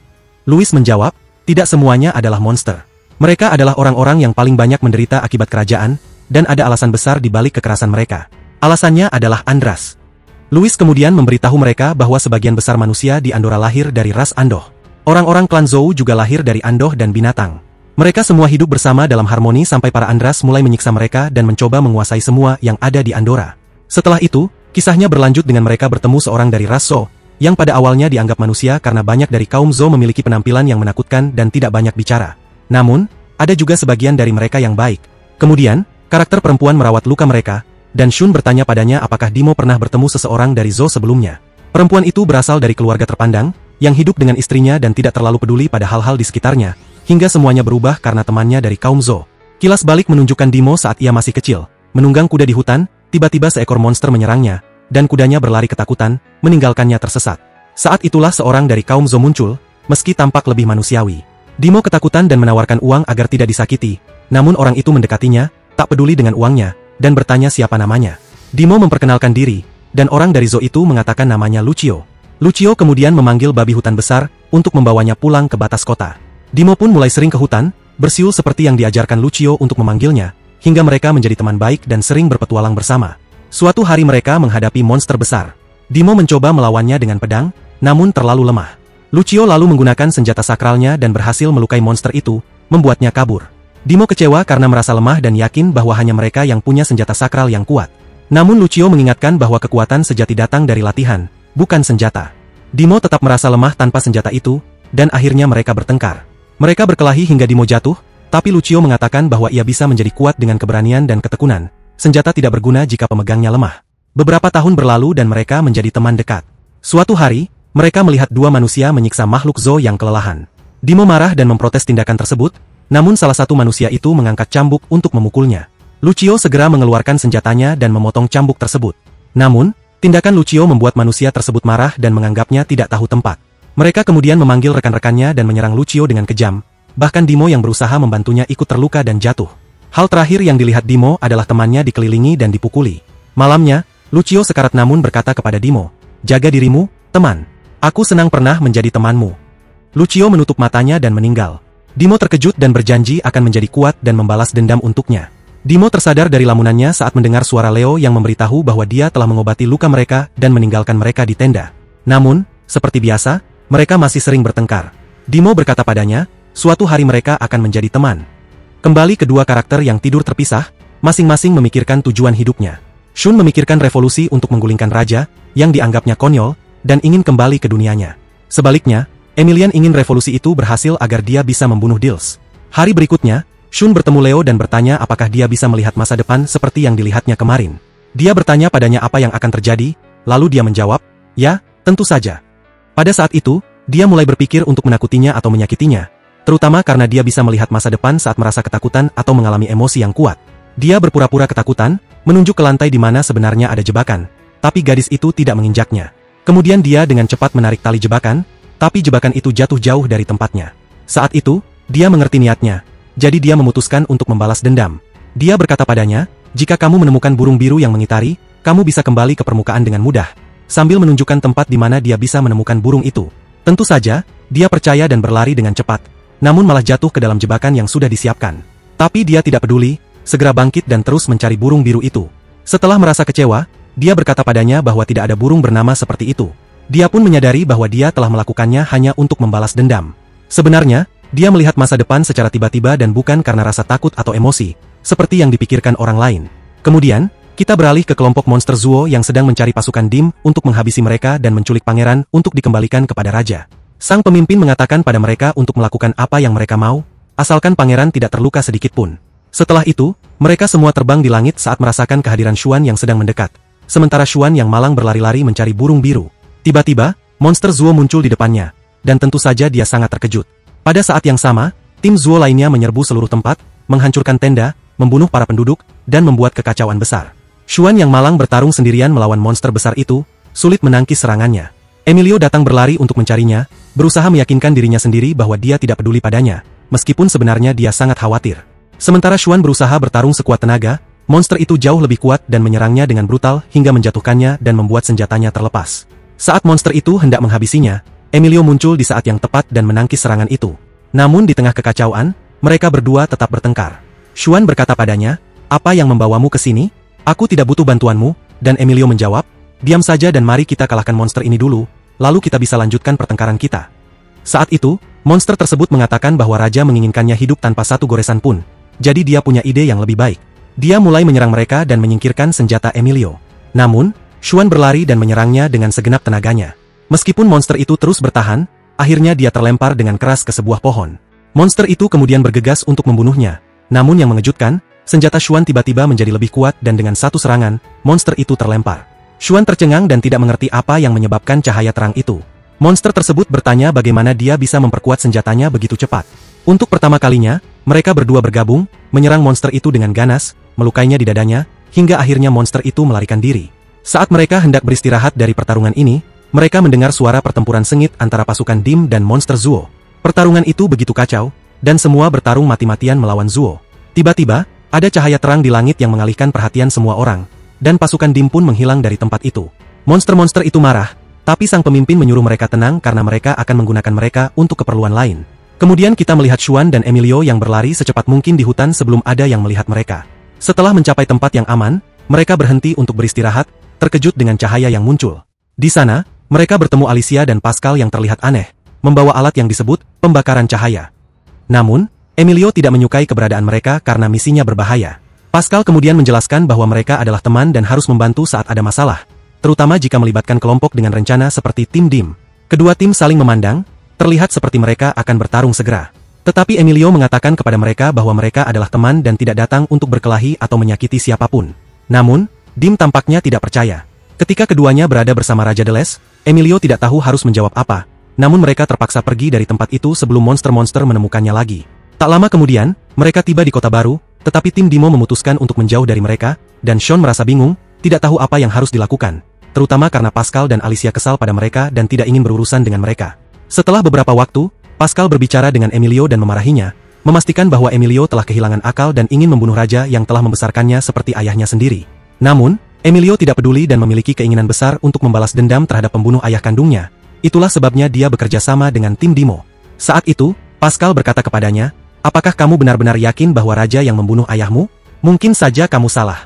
Louis menjawab, "Tidak semuanya adalah monster. Mereka adalah orang-orang yang paling banyak menderita akibat kerajaan, dan ada alasan besar di balik kekerasan mereka. Alasannya adalah Andras." Louis kemudian memberitahu mereka bahwa sebagian besar manusia di Andorra lahir dari ras Andoh. Orang-orang klan Zhou juga lahir dari Andoh dan binatang. Mereka semua hidup bersama dalam harmoni sampai para Andras mulai menyiksa mereka dan mencoba menguasai semua yang ada di Andorra. Setelah itu, kisahnya berlanjut dengan mereka bertemu seorang dari ras Zhou, yang pada awalnya dianggap manusia karena banyak dari kaum Zhou memiliki penampilan yang menakutkan dan tidak banyak bicara. Namun, ada juga sebagian dari mereka yang baik. Kemudian, karakter perempuan merawat luka mereka, dan Shun bertanya padanya apakah Dimo pernah bertemu seseorang dari Zhou sebelumnya. Perempuan itu berasal dari keluarga terpandang, yang hidup dengan istrinya dan tidak terlalu peduli pada hal-hal di sekitarnya, hingga semuanya berubah karena temannya dari kaum Zhou. Kilas balik menunjukkan Dimo saat ia masih kecil, menunggang kuda di hutan, tiba-tiba seekor monster menyerangnya, dan kudanya berlari ketakutan, meninggalkannya tersesat. Saat itulah seorang dari kaum Zhou muncul, meski tampak lebih manusiawi. Dimo ketakutan dan menawarkan uang agar tidak disakiti, namun orang itu mendekatinya, tak peduli dengan uangnya, dan bertanya siapa namanya. Dimo memperkenalkan diri, dan orang dari Zhou itu mengatakan namanya Lucio. Lucio kemudian memanggil babi hutan besar, untuk membawanya pulang ke batas kota. Dimo pun mulai sering ke hutan, bersiul seperti yang diajarkan Lucio untuk memanggilnya, hingga mereka menjadi teman baik dan sering berpetualang bersama. Suatu hari mereka menghadapi monster besar. Dimo mencoba melawannya dengan pedang, namun terlalu lemah. Lucio lalu menggunakan senjata sakralnya dan berhasil melukai monster itu, membuatnya kabur. Dimo kecewa karena merasa lemah dan yakin bahwa hanya mereka yang punya senjata sakral yang kuat. Namun Lucio mengingatkan bahwa kekuatan sejati datang dari latihan, bukan senjata. Dimo tetap merasa lemah tanpa senjata itu, dan akhirnya mereka bertengkar. Mereka berkelahi hingga Dimo jatuh, tapi Lucio mengatakan bahwa ia bisa menjadi kuat dengan keberanian dan ketekunan. Senjata tidak berguna jika pemegangnya lemah. Beberapa tahun berlalu dan mereka menjadi teman dekat. Suatu hari, mereka melihat dua manusia menyiksa makhluk Zo yang kelelahan. Dimo marah dan memprotes tindakan tersebut, namun salah satu manusia itu mengangkat cambuk untuk memukulnya. Lucio segera mengeluarkan senjatanya dan memotong cambuk tersebut. Namun, tindakan Lucio membuat manusia tersebut marah dan menganggapnya tidak tahu tempat. Mereka kemudian memanggil rekan-rekannya dan menyerang Lucio dengan kejam, bahkan Dimo yang berusaha membantunya ikut terluka dan jatuh. Hal terakhir yang dilihat Dimo adalah temannya dikelilingi dan dipukuli. Malamnya, Lucio sekarat namun berkata kepada Dimo, "Jaga dirimu, teman. Aku senang pernah menjadi temanmu." Lucio menutup matanya dan meninggal. Dimo terkejut dan berjanji akan menjadi kuat dan membalas dendam untuknya. Dimo tersadar dari lamunannya saat mendengar suara Leo yang memberitahu bahwa dia telah mengobati luka mereka dan meninggalkan mereka di tenda. Namun, seperti biasa, mereka masih sering bertengkar. Dimo berkata padanya, suatu hari mereka akan menjadi teman. Kembali kedua karakter yang tidur terpisah, masing-masing memikirkan tujuan hidupnya. Shun memikirkan revolusi untuk menggulingkan raja, yang dianggapnya konyol, dan ingin kembali ke dunianya. Sebaliknya, Emilian ingin revolusi itu berhasil agar dia bisa membunuh Dils. Hari berikutnya, Shun bertemu Leo dan bertanya apakah dia bisa melihat masa depan seperti yang dilihatnya kemarin. Dia bertanya padanya apa yang akan terjadi, lalu dia menjawab, "Ya, tentu saja." Pada saat itu, dia mulai berpikir untuk menakutinya atau menyakitinya, terutama karena dia bisa melihat masa depan saat merasa ketakutan atau mengalami emosi yang kuat. Dia berpura-pura ketakutan, menunjuk ke lantai di mana sebenarnya ada jebakan, tapi gadis itu tidak menginjaknya. Kemudian dia dengan cepat menarik tali jebakan, tapi jebakan itu jatuh jauh dari tempatnya. Saat itu, dia mengerti niatnya. Jadi dia memutuskan untuk membalas dendam. Dia berkata padanya, "Jika kamu menemukan burung biru yang mengitari, kamu bisa kembali ke permukaan dengan mudah." Sambil menunjukkan tempat di mana dia bisa menemukan burung itu. Tentu saja, dia percaya dan berlari dengan cepat, namun malah jatuh ke dalam jebakan yang sudah disiapkan. Tapi dia tidak peduli, segera bangkit dan terus mencari burung biru itu. Setelah merasa kecewa, dia berkata padanya bahwa tidak ada burung bernama seperti itu. Dia pun menyadari bahwa dia telah melakukannya hanya untuk membalas dendam. Sebenarnya, dia melihat masa depan secara tiba-tiba dan bukan karena rasa takut atau emosi, seperti yang dipikirkan orang lain. Kemudian, kita beralih ke kelompok monster Zuo yang sedang mencari pasukan Dim untuk menghabisi mereka dan menculik pangeran untuk dikembalikan kepada raja. Sang pemimpin mengatakan pada mereka untuk melakukan apa yang mereka mau, asalkan pangeran tidak terluka sedikit pun. Setelah itu, mereka semua terbang di langit saat merasakan kehadiran Xuan yang sedang mendekat. Sementara Xuan yang malang berlari-lari mencari burung biru. Tiba-tiba, monster Zuo muncul di depannya, dan tentu saja dia sangat terkejut. Pada saat yang sama, tim Zuo lainnya menyerbu seluruh tempat, menghancurkan tenda, membunuh para penduduk, dan membuat kekacauan besar. Xuan yang malang bertarung sendirian melawan monster besar itu, sulit menangkis serangannya. Emilio datang berlari untuk mencarinya, berusaha meyakinkan dirinya sendiri bahwa dia tidak peduli padanya, meskipun sebenarnya dia sangat khawatir. Sementara Xuan berusaha bertarung sekuat tenaga, monster itu jauh lebih kuat dan menyerangnya dengan brutal hingga menjatuhkannya dan membuat senjatanya terlepas. Saat monster itu hendak menghabisinya, Emilio muncul di saat yang tepat dan menangkis serangan itu. Namun di tengah kekacauan, mereka berdua tetap bertengkar. Xuan berkata padanya, "Apa yang membawamu ke sini? Aku tidak butuh bantuanmu," dan Emilio menjawab, "Diam saja dan mari kita kalahkan monster ini dulu, lalu kita bisa lanjutkan pertengkaran kita." Saat itu, monster tersebut mengatakan bahwa raja menginginkannya hidup tanpa satu goresan pun, jadi dia punya ide yang lebih baik. Dia mulai menyerang mereka dan menyingkirkan senjata Emilio. Namun, Xuan berlari dan menyerangnya dengan segenap tenaganya. Meskipun monster itu terus bertahan, akhirnya dia terlempar dengan keras ke sebuah pohon. Monster itu kemudian bergegas untuk membunuhnya. Namun yang mengejutkan, senjata Xuan tiba-tiba menjadi lebih kuat dan dengan satu serangan, monster itu terlempar. Xuan tercengang dan tidak mengerti apa yang menyebabkan cahaya terang itu. Monster tersebut bertanya bagaimana dia bisa memperkuat senjatanya begitu cepat. Untuk pertama kalinya, mereka berdua bergabung, menyerang monster itu dengan ganas, melukainya di dadanya, hingga akhirnya monster itu melarikan diri. Saat mereka hendak beristirahat dari pertarungan ini, mereka mendengar suara pertempuran sengit antara pasukan Dim dan monster Zuo. Pertarungan itu begitu kacau, dan semua bertarung mati-matian melawan Zuo. Tiba-tiba, ada cahaya terang di langit yang mengalihkan perhatian semua orang, dan pasukan Dim pun menghilang dari tempat itu. Monster-monster itu marah, tapi sang pemimpin menyuruh mereka tenang karena mereka akan menggunakan mereka untuk keperluan lain. Kemudian kita melihat Xuan dan Emilio yang berlari secepat mungkin di hutan sebelum ada yang melihat mereka. Setelah mencapai tempat yang aman, mereka berhenti untuk beristirahat, terkejut dengan cahaya yang muncul. Di sana, mereka bertemu Alicia dan Pascal yang terlihat aneh, membawa alat yang disebut pembakaran cahaya. Namun, Emilio tidak menyukai keberadaan mereka karena misinya berbahaya. Pascal kemudian menjelaskan bahwa mereka adalah teman dan harus membantu saat ada masalah, terutama jika melibatkan kelompok dengan rencana seperti tim DIM. Kedua tim saling memandang, terlihat seperti mereka akan bertarung segera. Tetapi Emilio mengatakan kepada mereka bahwa mereka adalah teman dan tidak datang untuk berkelahi atau menyakiti siapapun. Namun, DIM tampaknya tidak percaya. Ketika keduanya berada bersama Raja Deles, Emilio tidak tahu harus menjawab apa, namun mereka terpaksa pergi dari tempat itu sebelum monster-monster menemukannya lagi. Tak lama kemudian, mereka tiba di kota baru, tetapi tim Dimo memutuskan untuk menjauh dari mereka, dan Sean merasa bingung, tidak tahu apa yang harus dilakukan, terutama karena Pascal dan Alicia kesal pada mereka dan tidak ingin berurusan dengan mereka. Setelah beberapa waktu, Pascal berbicara dengan Emilio dan memarahinya, memastikan bahwa Emilio telah kehilangan akal dan ingin membunuh raja yang telah membesarkannya seperti ayahnya sendiri. Namun, Emilio tidak peduli dan memiliki keinginan besar untuk membalas dendam terhadap pembunuh ayah kandungnya. Itulah sebabnya dia bekerja sama dengan tim Dimo. Saat itu, Pascal berkata kepadanya, "Apakah kamu benar-benar yakin bahwa raja yang membunuh ayahmu? Mungkin saja kamu salah."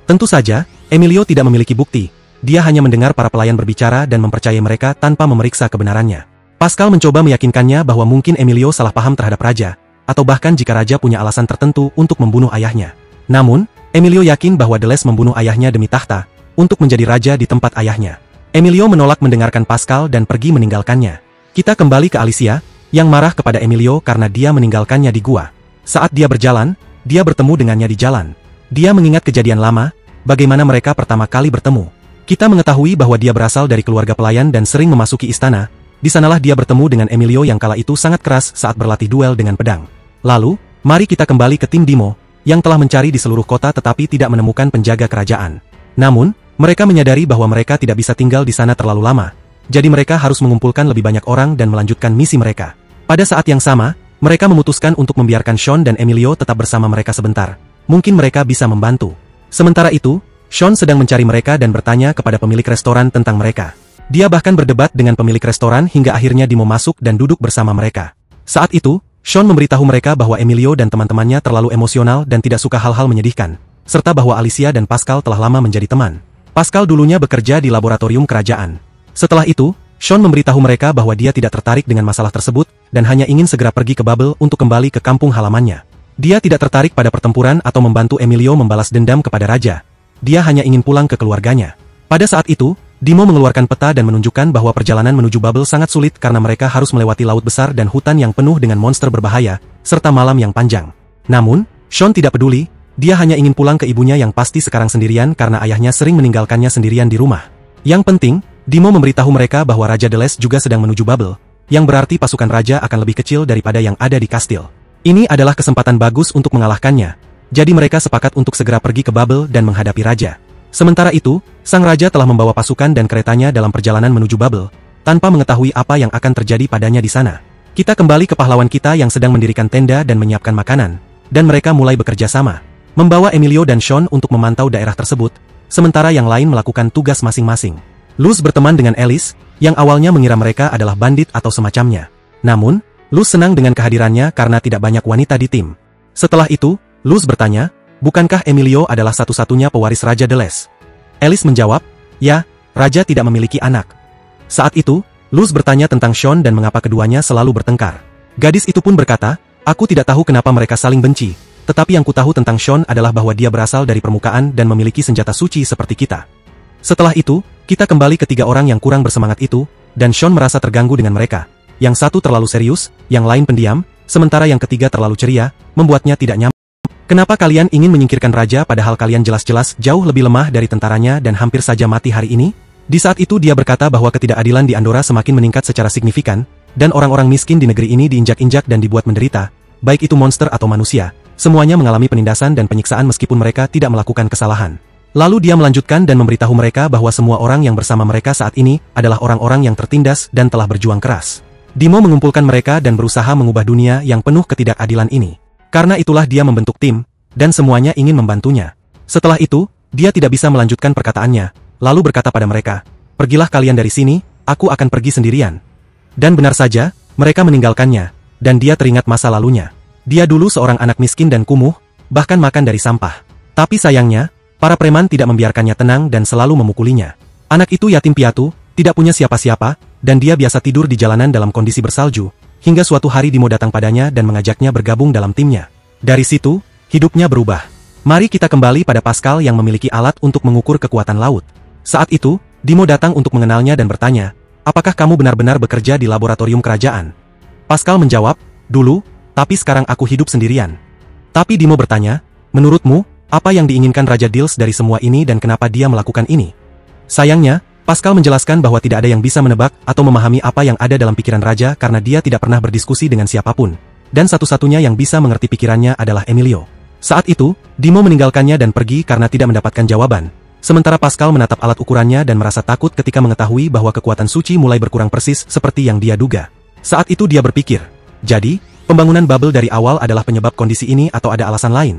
Tentu saja, Emilio tidak memiliki bukti. Dia hanya mendengar para pelayan berbicara dan mempercayai mereka tanpa memeriksa kebenarannya. Pascal mencoba meyakinkannya bahwa mungkin Emilio salah paham terhadap raja, atau bahkan jika raja punya alasan tertentu untuk membunuh ayahnya. Namun, Emilio yakin bahwa Deles membunuh ayahnya demi tahta, untuk menjadi raja di tempat ayahnya. Emilio menolak mendengarkan Pascal dan pergi meninggalkannya. Kita kembali ke Alicia, yang marah kepada Emilio karena dia meninggalkannya di gua. Saat dia berjalan, dia bertemu dengannya di jalan. Dia mengingat kejadian lama, bagaimana mereka pertama kali bertemu. Kita mengetahui bahwa dia berasal dari keluarga pelayan dan sering memasuki istana. Di sanalah dia bertemu dengan Emilio yang kala itu sangat keras saat berlatih duel dengan pedang. Lalu, mari kita kembali ke tim Dimo, yang telah mencari di seluruh kota tetapi tidak menemukan penjaga kerajaan. Namun, mereka menyadari bahwa mereka tidak bisa tinggal di sana terlalu lama. Jadi mereka harus mengumpulkan lebih banyak orang dan melanjutkan misi mereka. Pada saat yang sama, mereka memutuskan untuk membiarkan Sean dan Emilio tetap bersama mereka sebentar. Mungkin mereka bisa membantu. Sementara itu, Sean sedang mencari mereka dan bertanya kepada pemilik restoran tentang mereka. Dia bahkan berdebat dengan pemilik restoran hingga akhirnya Dimo masuk dan duduk bersama mereka. Saat itu, Sean memberitahu mereka bahwa Emilio dan teman-temannya terlalu emosional dan tidak suka hal-hal menyedihkan, serta bahwa Alicia dan Pascal telah lama menjadi teman. Pascal dulunya bekerja di laboratorium kerajaan. Setelah itu, Sean memberitahu mereka bahwa dia tidak tertarik dengan masalah tersebut, dan hanya ingin segera pergi ke Babel untuk kembali ke kampung halamannya. Dia tidak tertarik pada pertempuran atau membantu Emilio membalas dendam kepada raja. Dia hanya ingin pulang ke keluarganya. Pada saat itu, Dimo mengeluarkan peta dan menunjukkan bahwa perjalanan menuju Babel sangat sulit karena mereka harus melewati laut besar dan hutan yang penuh dengan monster berbahaya, serta malam yang panjang. Namun, Sean tidak peduli, dia hanya ingin pulang ke ibunya yang pasti sekarang sendirian karena ayahnya sering meninggalkannya sendirian di rumah. Yang penting, Dimo memberitahu mereka bahwa Raja Deles juga sedang menuju Babel, yang berarti pasukan raja akan lebih kecil daripada yang ada di kastil. Ini adalah kesempatan bagus untuk mengalahkannya, jadi mereka sepakat untuk segera pergi ke Babel dan menghadapi raja. Sementara itu, sang raja telah membawa pasukan dan keretanya dalam perjalanan menuju Babel, tanpa mengetahui apa yang akan terjadi padanya di sana. Kita kembali ke pahlawan kita yang sedang mendirikan tenda dan menyiapkan makanan, dan mereka mulai bekerja sama, membawa Emilio dan Sean untuk memantau daerah tersebut, sementara yang lain melakukan tugas masing-masing. Luz berteman dengan Alice, yang awalnya mengira mereka adalah bandit atau semacamnya. Namun, Luz senang dengan kehadirannya karena tidak banyak wanita di tim. Setelah itu, Luz bertanya, bukankah Emilio adalah satu-satunya pewaris Raja Deles? Alice menjawab, ya, Raja tidak memiliki anak. Saat itu, Luz bertanya tentang Sean dan mengapa keduanya selalu bertengkar. Gadis itu pun berkata, aku tidak tahu kenapa mereka saling benci, tetapi yang kutahu tentang Sean adalah bahwa dia berasal dari permukaan dan memiliki senjata suci seperti kita. Setelah itu, kita kembali ke tiga orang yang kurang bersemangat itu, dan Sean merasa terganggu dengan mereka. Yang satu terlalu serius, yang lain pendiam, sementara yang ketiga terlalu ceria, membuatnya tidak nyaman. Kenapa kalian ingin menyingkirkan raja padahal kalian jelas-jelas jauh lebih lemah dari tentaranya dan hampir saja mati hari ini? Di saat itu dia berkata bahwa ketidakadilan di Andorra semakin meningkat secara signifikan, dan orang-orang miskin di negeri ini diinjak-injak dan dibuat menderita, baik itu monster atau manusia, semuanya mengalami penindasan dan penyiksaan meskipun mereka tidak melakukan kesalahan. Lalu dia melanjutkan dan memberitahu mereka bahwa semua orang yang bersama mereka saat ini adalah orang-orang yang tertindas dan telah berjuang keras. Dimo mengumpulkan mereka dan berusaha mengubah dunia yang penuh ketidakadilan ini. Karena itulah dia membentuk tim, dan semuanya ingin membantunya. Setelah itu, dia tidak bisa melanjutkan perkataannya, lalu berkata pada mereka, pergilah kalian dari sini, aku akan pergi sendirian. Dan benar saja, mereka meninggalkannya, dan dia teringat masa lalunya. Dia dulu seorang anak miskin dan kumuh, bahkan makan dari sampah. Tapi sayangnya, para preman tidak membiarkannya tenang dan selalu memukulinya. Anak itu yatim piatu, tidak punya siapa-siapa, dan dia biasa tidur di jalanan dalam kondisi bersalju, hingga suatu hari Dimo datang padanya dan mengajaknya bergabung dalam timnya. Dari situ, hidupnya berubah. Mari kita kembali pada Pascal yang memiliki alat untuk mengukur kekuatan laut. Saat itu, Dimo datang untuk mengenalnya dan bertanya, "Apakah kamu benar-benar bekerja di laboratorium kerajaan?" Pascal menjawab, "Dulu, tapi sekarang aku hidup sendirian." Tapi Dimo bertanya, "Menurutmu, apa yang diinginkan Raja Dils dari semua ini dan kenapa dia melakukan ini?" Sayangnya, Pascal menjelaskan bahwa tidak ada yang bisa menebak atau memahami apa yang ada dalam pikiran Raja karena dia tidak pernah berdiskusi dengan siapapun. Dan satu-satunya yang bisa mengerti pikirannya adalah Emilio. Saat itu, Dimo meninggalkannya dan pergi karena tidak mendapatkan jawaban. Sementara Pascal menatap alat ukurannya dan merasa takut ketika mengetahui bahwa kekuatan suci mulai berkurang persis seperti yang dia duga. Saat itu dia berpikir, jadi, pembangunan bubble dari awal adalah penyebab kondisi ini atau ada alasan lain.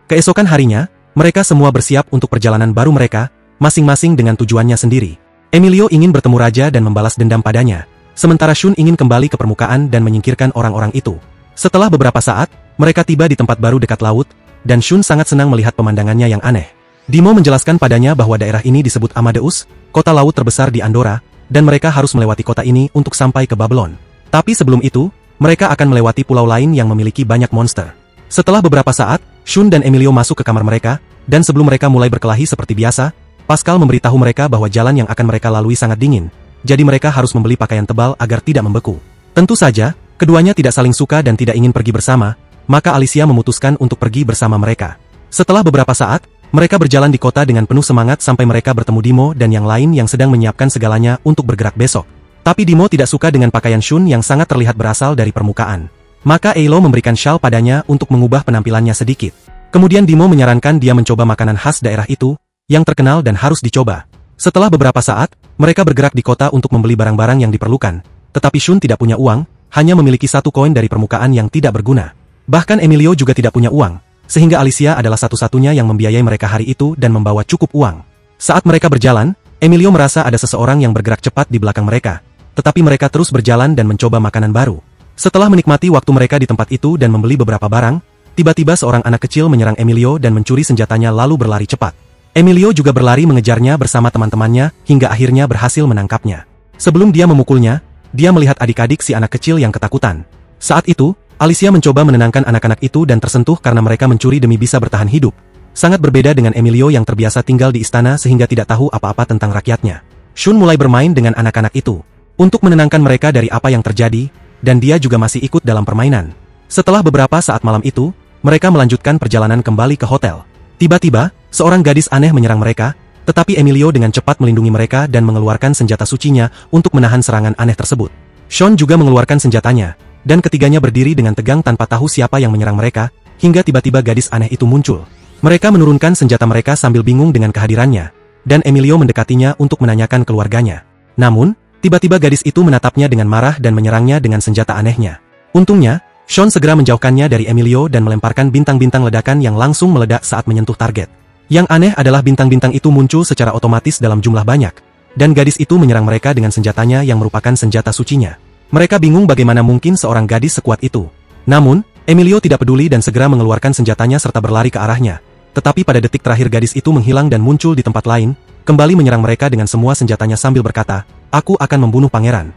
Keesokan harinya, mereka semua bersiap untuk perjalanan baru mereka, masing-masing dengan tujuannya sendiri. Emilio ingin bertemu Raja dan membalas dendam padanya, sementara Shun ingin kembali ke permukaan dan menyingkirkan orang-orang itu. Setelah beberapa saat, mereka tiba di tempat baru dekat laut, dan Shun sangat senang melihat pemandangannya yang aneh. Dimo menjelaskan padanya bahwa daerah ini disebut Amadeus, kota laut terbesar di Andorra, dan mereka harus melewati kota ini untuk sampai ke Babylon. Tapi sebelum itu, mereka akan melewati pulau lain yang memiliki banyak monster. Setelah beberapa saat, Shun dan Emilio masuk ke kamar mereka, dan sebelum mereka mulai berkelahi seperti biasa, Pascal memberitahu mereka bahwa jalan yang akan mereka lalui sangat dingin, jadi mereka harus membeli pakaian tebal agar tidak membeku. Tentu saja, keduanya tidak saling suka dan tidak ingin pergi bersama, maka Alicia memutuskan untuk pergi bersama mereka. Setelah beberapa saat, mereka berjalan di kota dengan penuh semangat sampai mereka bertemu Dimo dan yang lain yang sedang menyiapkan segalanya untuk bergerak besok. Tapi Dimo tidak suka dengan pakaian Shun yang sangat terlihat berasal dari permukaan. Maka Eilo memberikan shawl padanya untuk mengubah penampilannya sedikit. Kemudian Dimo menyarankan dia mencoba makanan khas daerah itu, yang terkenal dan harus dicoba. Setelah beberapa saat, mereka bergerak di kota untuk membeli barang-barang yang diperlukan. Tetapi Shun tidak punya uang, hanya memiliki satu koin dari permukaan yang tidak berguna. Bahkan Emilio juga tidak punya uang, sehingga Alicia adalah satu-satunya yang membiayai mereka hari itu dan membawa cukup uang. Saat mereka berjalan, Emilio merasa ada seseorang yang bergerak cepat di belakang mereka. Tetapi mereka terus berjalan dan mencoba makanan baru. Setelah menikmati waktu mereka di tempat itu dan membeli beberapa barang, tiba-tiba seorang anak kecil menyerang Emilio dan mencuri senjatanya lalu berlari cepat. Emilio juga berlari mengejarnya bersama teman-temannya hingga akhirnya berhasil menangkapnya. Sebelum dia memukulnya, dia melihat adik-adik si anak kecil yang ketakutan. Saat itu, Alicia mencoba menenangkan anak-anak itu dan tersentuh karena mereka mencuri demi bisa bertahan hidup. Sangat berbeda dengan Emilio yang terbiasa tinggal di istana sehingga tidak tahu apa-apa tentang rakyatnya. Shun mulai bermain dengan anak-anak itu untuk menenangkan mereka dari apa yang terjadi, dan dia juga masih ikut dalam permainan. Setelah beberapa saat malam itu, mereka melanjutkan perjalanan kembali ke hotel. Tiba-tiba, seorang gadis aneh menyerang mereka, tetapi Emilio dengan cepat melindungi mereka dan mengeluarkan senjata sucinya untuk menahan serangan aneh tersebut. Shun juga mengeluarkan senjatanya, dan ketiganya berdiri dengan tegang tanpa tahu siapa yang menyerang mereka, hingga tiba-tiba gadis aneh itu muncul. Mereka menurunkan senjata mereka sambil bingung dengan kehadirannya, dan Emilio mendekatinya untuk menanyakan keluarganya. Namun, tiba-tiba gadis itu menatapnya dengan marah dan menyerangnya dengan senjata anehnya. Untungnya, Shun segera menjauhkannya dari Emilio dan melemparkan bintang-bintang ledakan yang langsung meledak saat menyentuh target. Yang aneh adalah bintang-bintang itu muncul secara otomatis dalam jumlah banyak, dan gadis itu menyerang mereka dengan senjatanya yang merupakan senjata sucinya. Mereka bingung bagaimana mungkin seorang gadis sekuat itu. Namun, Emilio tidak peduli dan segera mengeluarkan senjatanya serta berlari ke arahnya. Tetapi pada detik terakhir gadis itu menghilang dan muncul di tempat lain, kembali menyerang mereka dengan semua senjatanya sambil berkata, "Aku akan membunuh pangeran."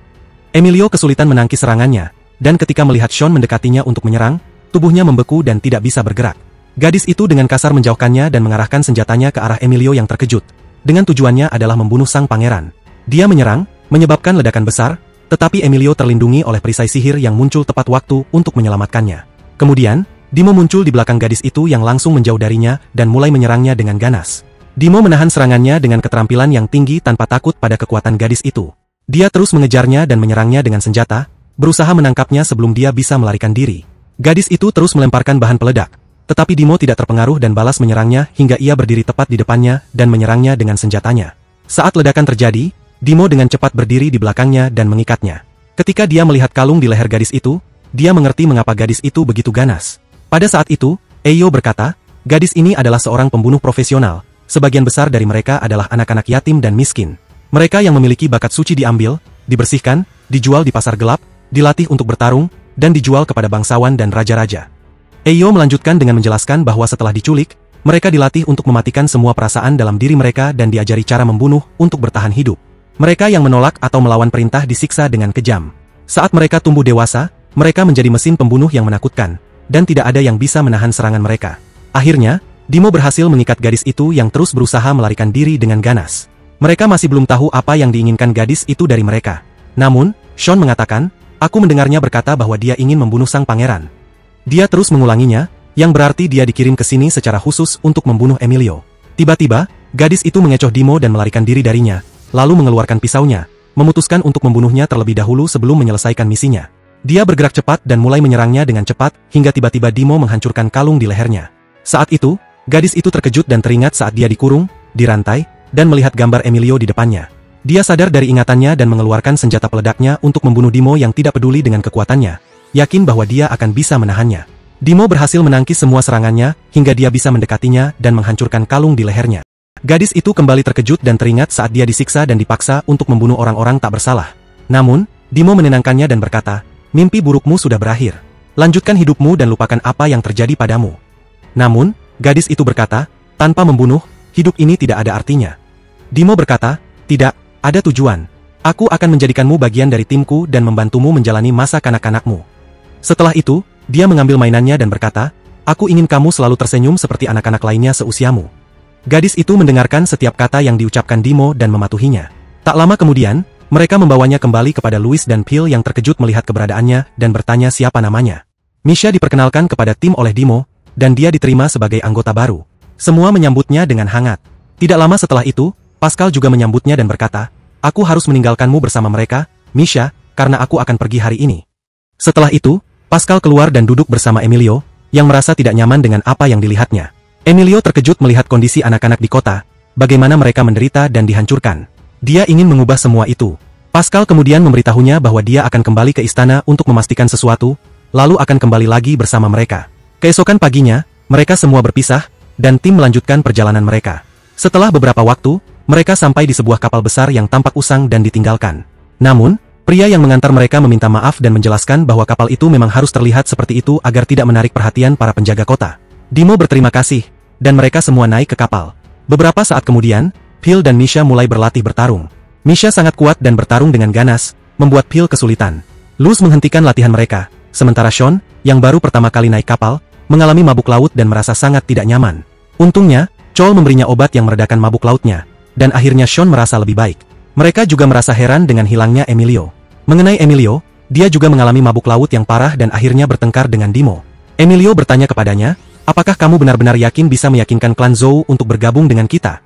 Emilio kesulitan menangkis serangannya, dan ketika melihat Shun mendekatinya untuk menyerang, tubuhnya membeku dan tidak bisa bergerak. Gadis itu dengan kasar menjauhkannya dan mengarahkan senjatanya ke arah Emilio yang terkejut. Dengan tujuannya adalah membunuh sang pangeran. Dia menyerang, menyebabkan ledakan besar, tetapi Emilio terlindungi oleh perisai sihir yang muncul tepat waktu untuk menyelamatkannya. Kemudian, Dimo muncul di belakang gadis itu yang langsung menjauh darinya dan mulai menyerangnya dengan ganas. Dimo menahan serangannya dengan keterampilan yang tinggi tanpa takut pada kekuatan gadis itu. Dia terus mengejarnya dan menyerangnya dengan senjata, berusaha menangkapnya sebelum dia bisa melarikan diri. Gadis itu terus melemparkan bahan peledak, tetapi Dimo tidak terpengaruh dan balas menyerangnya hingga ia berdiri tepat di depannya dan menyerangnya dengan senjatanya. Saat ledakan terjadi, Dimo dengan cepat berdiri di belakangnya dan mengikatnya. Ketika dia melihat kalung di leher gadis itu, dia mengerti mengapa gadis itu begitu ganas. Pada saat itu, Eio berkata, gadis ini adalah seorang pembunuh profesional, sebagian besar dari mereka adalah anak-anak yatim dan miskin. Mereka yang memiliki bakat suci diambil, dibersihkan, dijual di pasar gelap, dilatih untuk bertarung, dan dijual kepada bangsawan dan raja-raja. Eio melanjutkan dengan menjelaskan bahwa setelah diculik, mereka dilatih untuk mematikan semua perasaan dalam diri mereka dan diajari cara membunuh untuk bertahan hidup. Mereka yang menolak atau melawan perintah disiksa dengan kejam. Saat mereka tumbuh dewasa, mereka menjadi mesin pembunuh yang menakutkan, dan tidak ada yang bisa menahan serangan mereka. Akhirnya, Dimo berhasil mengikat gadis itu yang terus berusaha melarikan diri dengan ganas. Mereka masih belum tahu apa yang diinginkan gadis itu dari mereka. Namun, Sean mengatakan, "Aku mendengarnya berkata bahwa dia ingin membunuh sang pangeran." Dia terus mengulanginya, yang berarti dia dikirim ke sini secara khusus untuk membunuh Emilio. Tiba-tiba, gadis itu mengecoh Dimo dan melarikan diri darinya, lalu mengeluarkan pisaunya, memutuskan untuk membunuhnya terlebih dahulu sebelum menyelesaikan misinya. Dia bergerak cepat dan mulai menyerangnya dengan cepat, hingga tiba-tiba Dimo menghancurkan kalung di lehernya. Saat itu, gadis itu terkejut dan teringat saat dia dikurung, dirantai, dan melihat gambar Emilio di depannya. Dia sadar dari ingatannya dan mengeluarkan senjata peledaknya untuk membunuh Dimo yang tidak peduli dengan kekuatannya, yakin bahwa dia akan bisa menahannya. Dimo berhasil menangkis semua serangannya, hingga dia bisa mendekatinya dan menghancurkan kalung di lehernya. Gadis itu kembali terkejut dan teringat saat dia disiksa dan dipaksa untuk membunuh orang-orang tak bersalah. Namun, Dimo menenangkannya dan berkata, "Mimpi burukmu sudah berakhir. Lanjutkan hidupmu dan lupakan apa yang terjadi padamu." Namun, gadis itu berkata, "Tanpa membunuh, hidup ini tidak ada artinya." Dimo berkata, "Tidak, ada tujuan. Aku akan menjadikanmu bagian dari timku dan membantumu menjalani masa kanak-kanakmu." Setelah itu, dia mengambil mainannya dan berkata, "Aku ingin kamu selalu tersenyum seperti anak-anak lainnya seusiamu." Gadis itu mendengarkan setiap kata yang diucapkan Dimo dan mematuhinya. Tak lama kemudian, mereka membawanya kembali kepada Louis dan Phil yang terkejut melihat keberadaannya dan bertanya siapa namanya. Misha diperkenalkan kepada tim oleh Dimo, dan dia diterima sebagai anggota baru. Semua menyambutnya dengan hangat. Tidak lama setelah itu, Pascal juga menyambutnya dan berkata, "Aku harus meninggalkanmu bersama mereka, Misha, karena aku akan pergi hari ini." Setelah itu, Pascal keluar dan duduk bersama Emilio, yang merasa tidak nyaman dengan apa yang dilihatnya. Emilio terkejut melihat kondisi anak-anak di kota, bagaimana mereka menderita dan dihancurkan. Dia ingin mengubah semua itu. Pascal kemudian memberitahunya bahwa dia akan kembali ke istana untuk memastikan sesuatu, lalu akan kembali lagi bersama mereka. Keesokan paginya, mereka semua berpisah, dan tim melanjutkan perjalanan mereka. Setelah beberapa waktu, mereka sampai di sebuah kapal besar yang tampak usang dan ditinggalkan. Namun, pria yang mengantar mereka meminta maaf dan menjelaskan bahwa kapal itu memang harus terlihat seperti itu agar tidak menarik perhatian para penjaga kota. Dimo berterima kasih, dan mereka semua naik ke kapal. Beberapa saat kemudian, Phil dan Misha mulai berlatih bertarung. Misha sangat kuat dan bertarung dengan ganas, membuat Phil kesulitan. Luz menghentikan latihan mereka, sementara Sean, yang baru pertama kali naik kapal, mengalami mabuk laut dan merasa sangat tidak nyaman. Untungnya, Chol memberinya obat yang meredakan mabuk lautnya, dan akhirnya Sean merasa lebih baik. Mereka juga merasa heran dengan hilangnya Emilio. Mengenai Emilio, dia juga mengalami mabuk laut yang parah dan akhirnya bertengkar dengan Dimo. Emilio bertanya kepadanya, "Apakah kamu benar-benar yakin bisa meyakinkan klan Zhou untuk bergabung dengan kita?"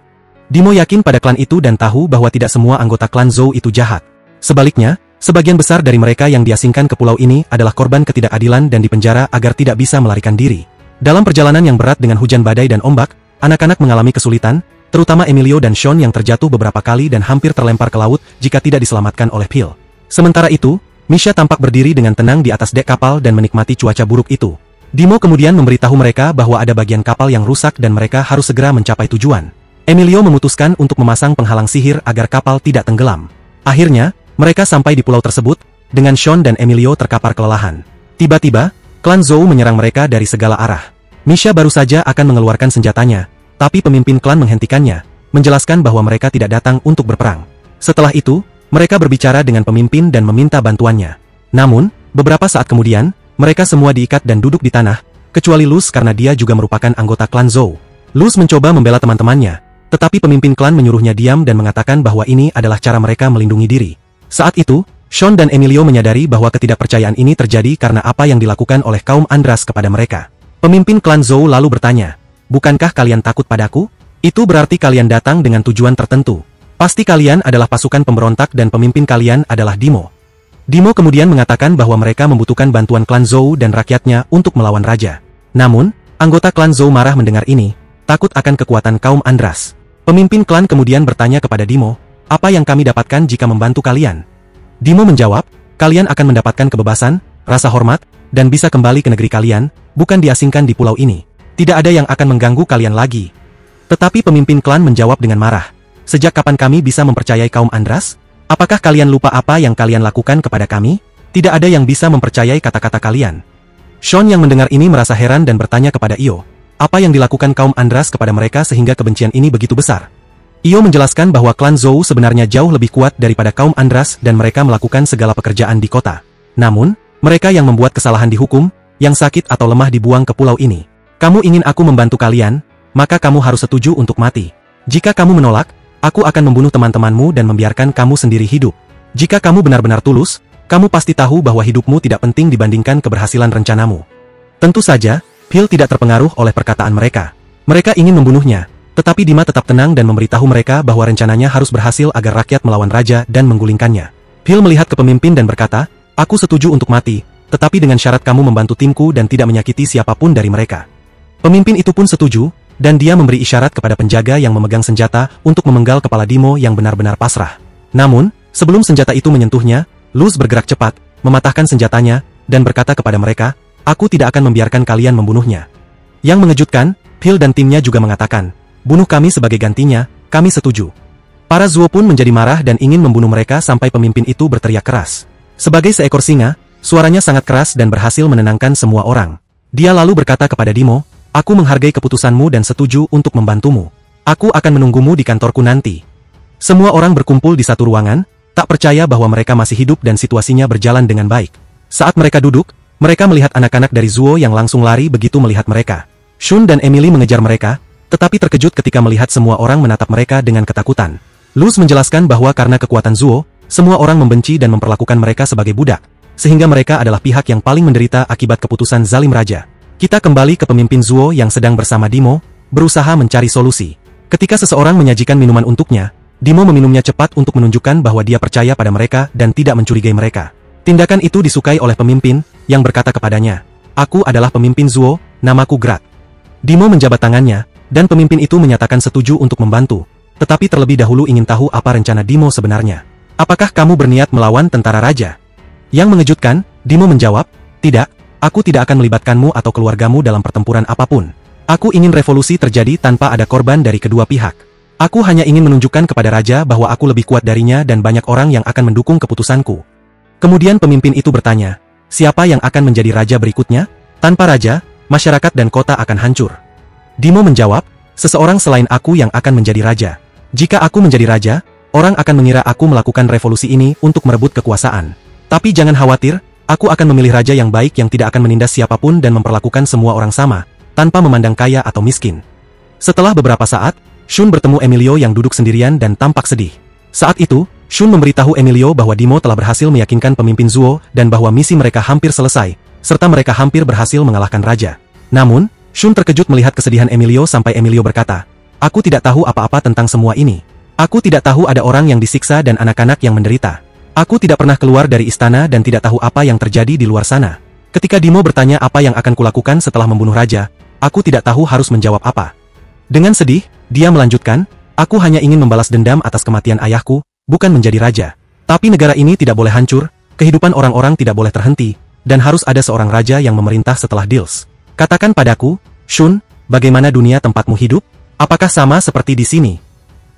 Dimo yakin pada klan itu dan tahu bahwa tidak semua anggota klan Zhou itu jahat. Sebaliknya, sebagian besar dari mereka yang diasingkan ke pulau ini adalah korban ketidakadilan dan dipenjara agar tidak bisa melarikan diri. Dalam perjalanan yang berat dengan hujan badai dan ombak, anak-anak mengalami kesulitan, terutama Emilio dan Sean yang terjatuh beberapa kali dan hampir terlempar ke laut jika tidak diselamatkan oleh Phil. Sementara itu, Misha tampak berdiri dengan tenang di atas dek kapal dan menikmati cuaca buruk itu. Dimo kemudian memberitahu mereka bahwa ada bagian kapal yang rusak dan mereka harus segera mencapai tujuan. Emilio memutuskan untuk memasang penghalang sihir agar kapal tidak tenggelam. Akhirnya, mereka sampai di pulau tersebut, dengan Sean dan Emilio terkapar kelelahan. Tiba-tiba, klan Zhou menyerang mereka dari segala arah. Misha baru saja akan mengeluarkan senjatanya, tapi pemimpin klan menghentikannya, menjelaskan bahwa mereka tidak datang untuk berperang. Setelah itu, mereka berbicara dengan pemimpin dan meminta bantuannya. Namun, beberapa saat kemudian, mereka semua diikat dan duduk di tanah, kecuali Luz karena dia juga merupakan anggota klan Zhou. Luz mencoba membela teman-temannya, tetapi pemimpin klan menyuruhnya diam dan mengatakan bahwa ini adalah cara mereka melindungi diri. Saat itu, Sean dan Emilio menyadari bahwa ketidakpercayaan ini terjadi karena apa yang dilakukan oleh kaum Andras kepada mereka. Pemimpin klan Zhou lalu bertanya, "Bukankah kalian takut padaku? Itu berarti kalian datang dengan tujuan tertentu. Pasti kalian adalah pasukan pemberontak dan pemimpin kalian adalah Dimo." Dimo kemudian mengatakan bahwa mereka membutuhkan bantuan klan Zhou dan rakyatnya untuk melawan raja. Namun, anggota klan Zhou marah mendengar ini, takut akan kekuatan kaum Andras. Pemimpin klan kemudian bertanya kepada Dimo, "Apa yang kami dapatkan jika membantu kalian?" Dimo menjawab, "Kalian akan mendapatkan kebebasan, rasa hormat, dan bisa kembali ke negeri kalian, bukan diasingkan di pulau ini. Tidak ada yang akan mengganggu kalian lagi." Tetapi pemimpin klan menjawab dengan marah, "Sejak kapan kami bisa mempercayai kaum Andras? Apakah kalian lupa apa yang kalian lakukan kepada kami? Tidak ada yang bisa mempercayai kata-kata kalian. Sean yang mendengar ini merasa heran dan bertanya kepada Io, apa yang dilakukan kaum Andras kepada mereka sehingga kebencian ini begitu besar. Io menjelaskan bahwa klan Zhou sebenarnya jauh lebih kuat daripada kaum Andras dan mereka melakukan segala pekerjaan di kota. Namun, mereka yang membuat kesalahan dihukum, yang sakit atau lemah dibuang ke pulau ini. Kamu ingin aku membantu kalian, maka kamu harus setuju untuk mati. Jika kamu menolak, aku akan membunuh teman-temanmu dan membiarkan kamu sendiri hidup. Jika kamu benar-benar tulus, kamu pasti tahu bahwa hidupmu tidak penting dibandingkan keberhasilan rencanamu. Tentu saja, Phil tidak terpengaruh oleh perkataan mereka. Mereka ingin membunuhnya, tetapi Dima tetap tenang dan memberitahu mereka bahwa rencananya harus berhasil agar rakyat melawan raja dan menggulingkannya. Phil melihat ke pemimpin dan berkata, aku setuju untuk mati, tetapi dengan syarat kamu membantu timku dan tidak menyakiti siapapun dari mereka. Pemimpin itu pun setuju, dan dia memberi isyarat kepada penjaga yang memegang senjata untuk memenggal kepala Dimo yang benar-benar pasrah. Namun, sebelum senjata itu menyentuhnya, Luz bergerak cepat, mematahkan senjatanya, dan berkata kepada mereka, aku tidak akan membiarkan kalian membunuhnya. Yang mengejutkan, Phil dan timnya juga mengatakan, bunuh kami sebagai gantinya, kami setuju. Para Zuo pun menjadi marah dan ingin membunuh mereka sampai pemimpin itu berteriak keras. Sebagai seekor singa, suaranya sangat keras dan berhasil menenangkan semua orang. Dia lalu berkata kepada Dimo, aku menghargai keputusanmu dan setuju untuk membantumu. Aku akan menunggumu di kantorku nanti. Semua orang berkumpul di satu ruangan, tak percaya bahwa mereka masih hidup dan situasinya berjalan dengan baik. Saat mereka duduk, mereka melihat anak-anak dari Zuo yang langsung lari begitu melihat mereka. Shun dan Emily mengejar mereka, tetapi terkejut ketika melihat semua orang menatap mereka dengan ketakutan. Luz menjelaskan bahwa karena kekuatan Zuo, semua orang membenci dan memperlakukan mereka sebagai budak, sehingga mereka adalah pihak yang paling menderita akibat keputusan zalim raja. Kita kembali ke pemimpin Zuo yang sedang bersama Dimo, berusaha mencari solusi. Ketika seseorang menyajikan minuman untuknya, Dimo meminumnya cepat untuk menunjukkan bahwa dia percaya pada mereka dan tidak mencurigai mereka. Tindakan itu disukai oleh pemimpin, yang berkata kepadanya, aku adalah pemimpin Zuo, namaku Grat. Dimo menjabat tangannya, dan pemimpin itu menyatakan setuju untuk membantu, tetapi terlebih dahulu ingin tahu apa rencana Dimo sebenarnya. Apakah kamu berniat melawan tentara raja? Yang mengejutkan, Dimo menjawab, tidak, aku tidak akan melibatkanmu atau keluargamu dalam pertempuran apapun. Aku ingin revolusi terjadi tanpa ada korban dari kedua pihak. Aku hanya ingin menunjukkan kepada raja bahwa aku lebih kuat darinya dan banyak orang yang akan mendukung keputusanku. Kemudian pemimpin itu bertanya, siapa yang akan menjadi raja berikutnya? Tanpa raja, masyarakat dan kota akan hancur. Dimo menjawab, seseorang selain aku yang akan menjadi raja. Jika aku menjadi raja, orang akan mengira aku melakukan revolusi ini untuk merebut kekuasaan. Tapi jangan khawatir, aku akan memilih raja yang baik yang tidak akan menindas siapapun dan memperlakukan semua orang sama, tanpa memandang kaya atau miskin. Setelah beberapa saat, Shun bertemu Emilio yang duduk sendirian dan tampak sedih. Saat itu, Shun memberitahu Emilio bahwa Dimo telah berhasil meyakinkan pemimpin Zuo dan bahwa misi mereka hampir selesai, serta mereka hampir berhasil mengalahkan raja. Namun, Shun terkejut melihat kesedihan Emilio sampai Emilio berkata, aku tidak tahu apa-apa tentang semua ini. Aku tidak tahu ada orang yang disiksa dan anak-anak yang menderita. Aku tidak pernah keluar dari istana dan tidak tahu apa yang terjadi di luar sana. Ketika Dimo bertanya apa yang akan kulakukan setelah membunuh raja, aku tidak tahu harus menjawab apa. Dengan sedih, dia melanjutkan, aku hanya ingin membalas dendam atas kematian ayahku, bukan menjadi raja. Tapi negara ini tidak boleh hancur, kehidupan orang-orang tidak boleh terhenti, dan harus ada seorang raja yang memerintah setelah Dils. Katakan padaku, Shun, bagaimana dunia tempatmu hidup? Apakah sama seperti di sini?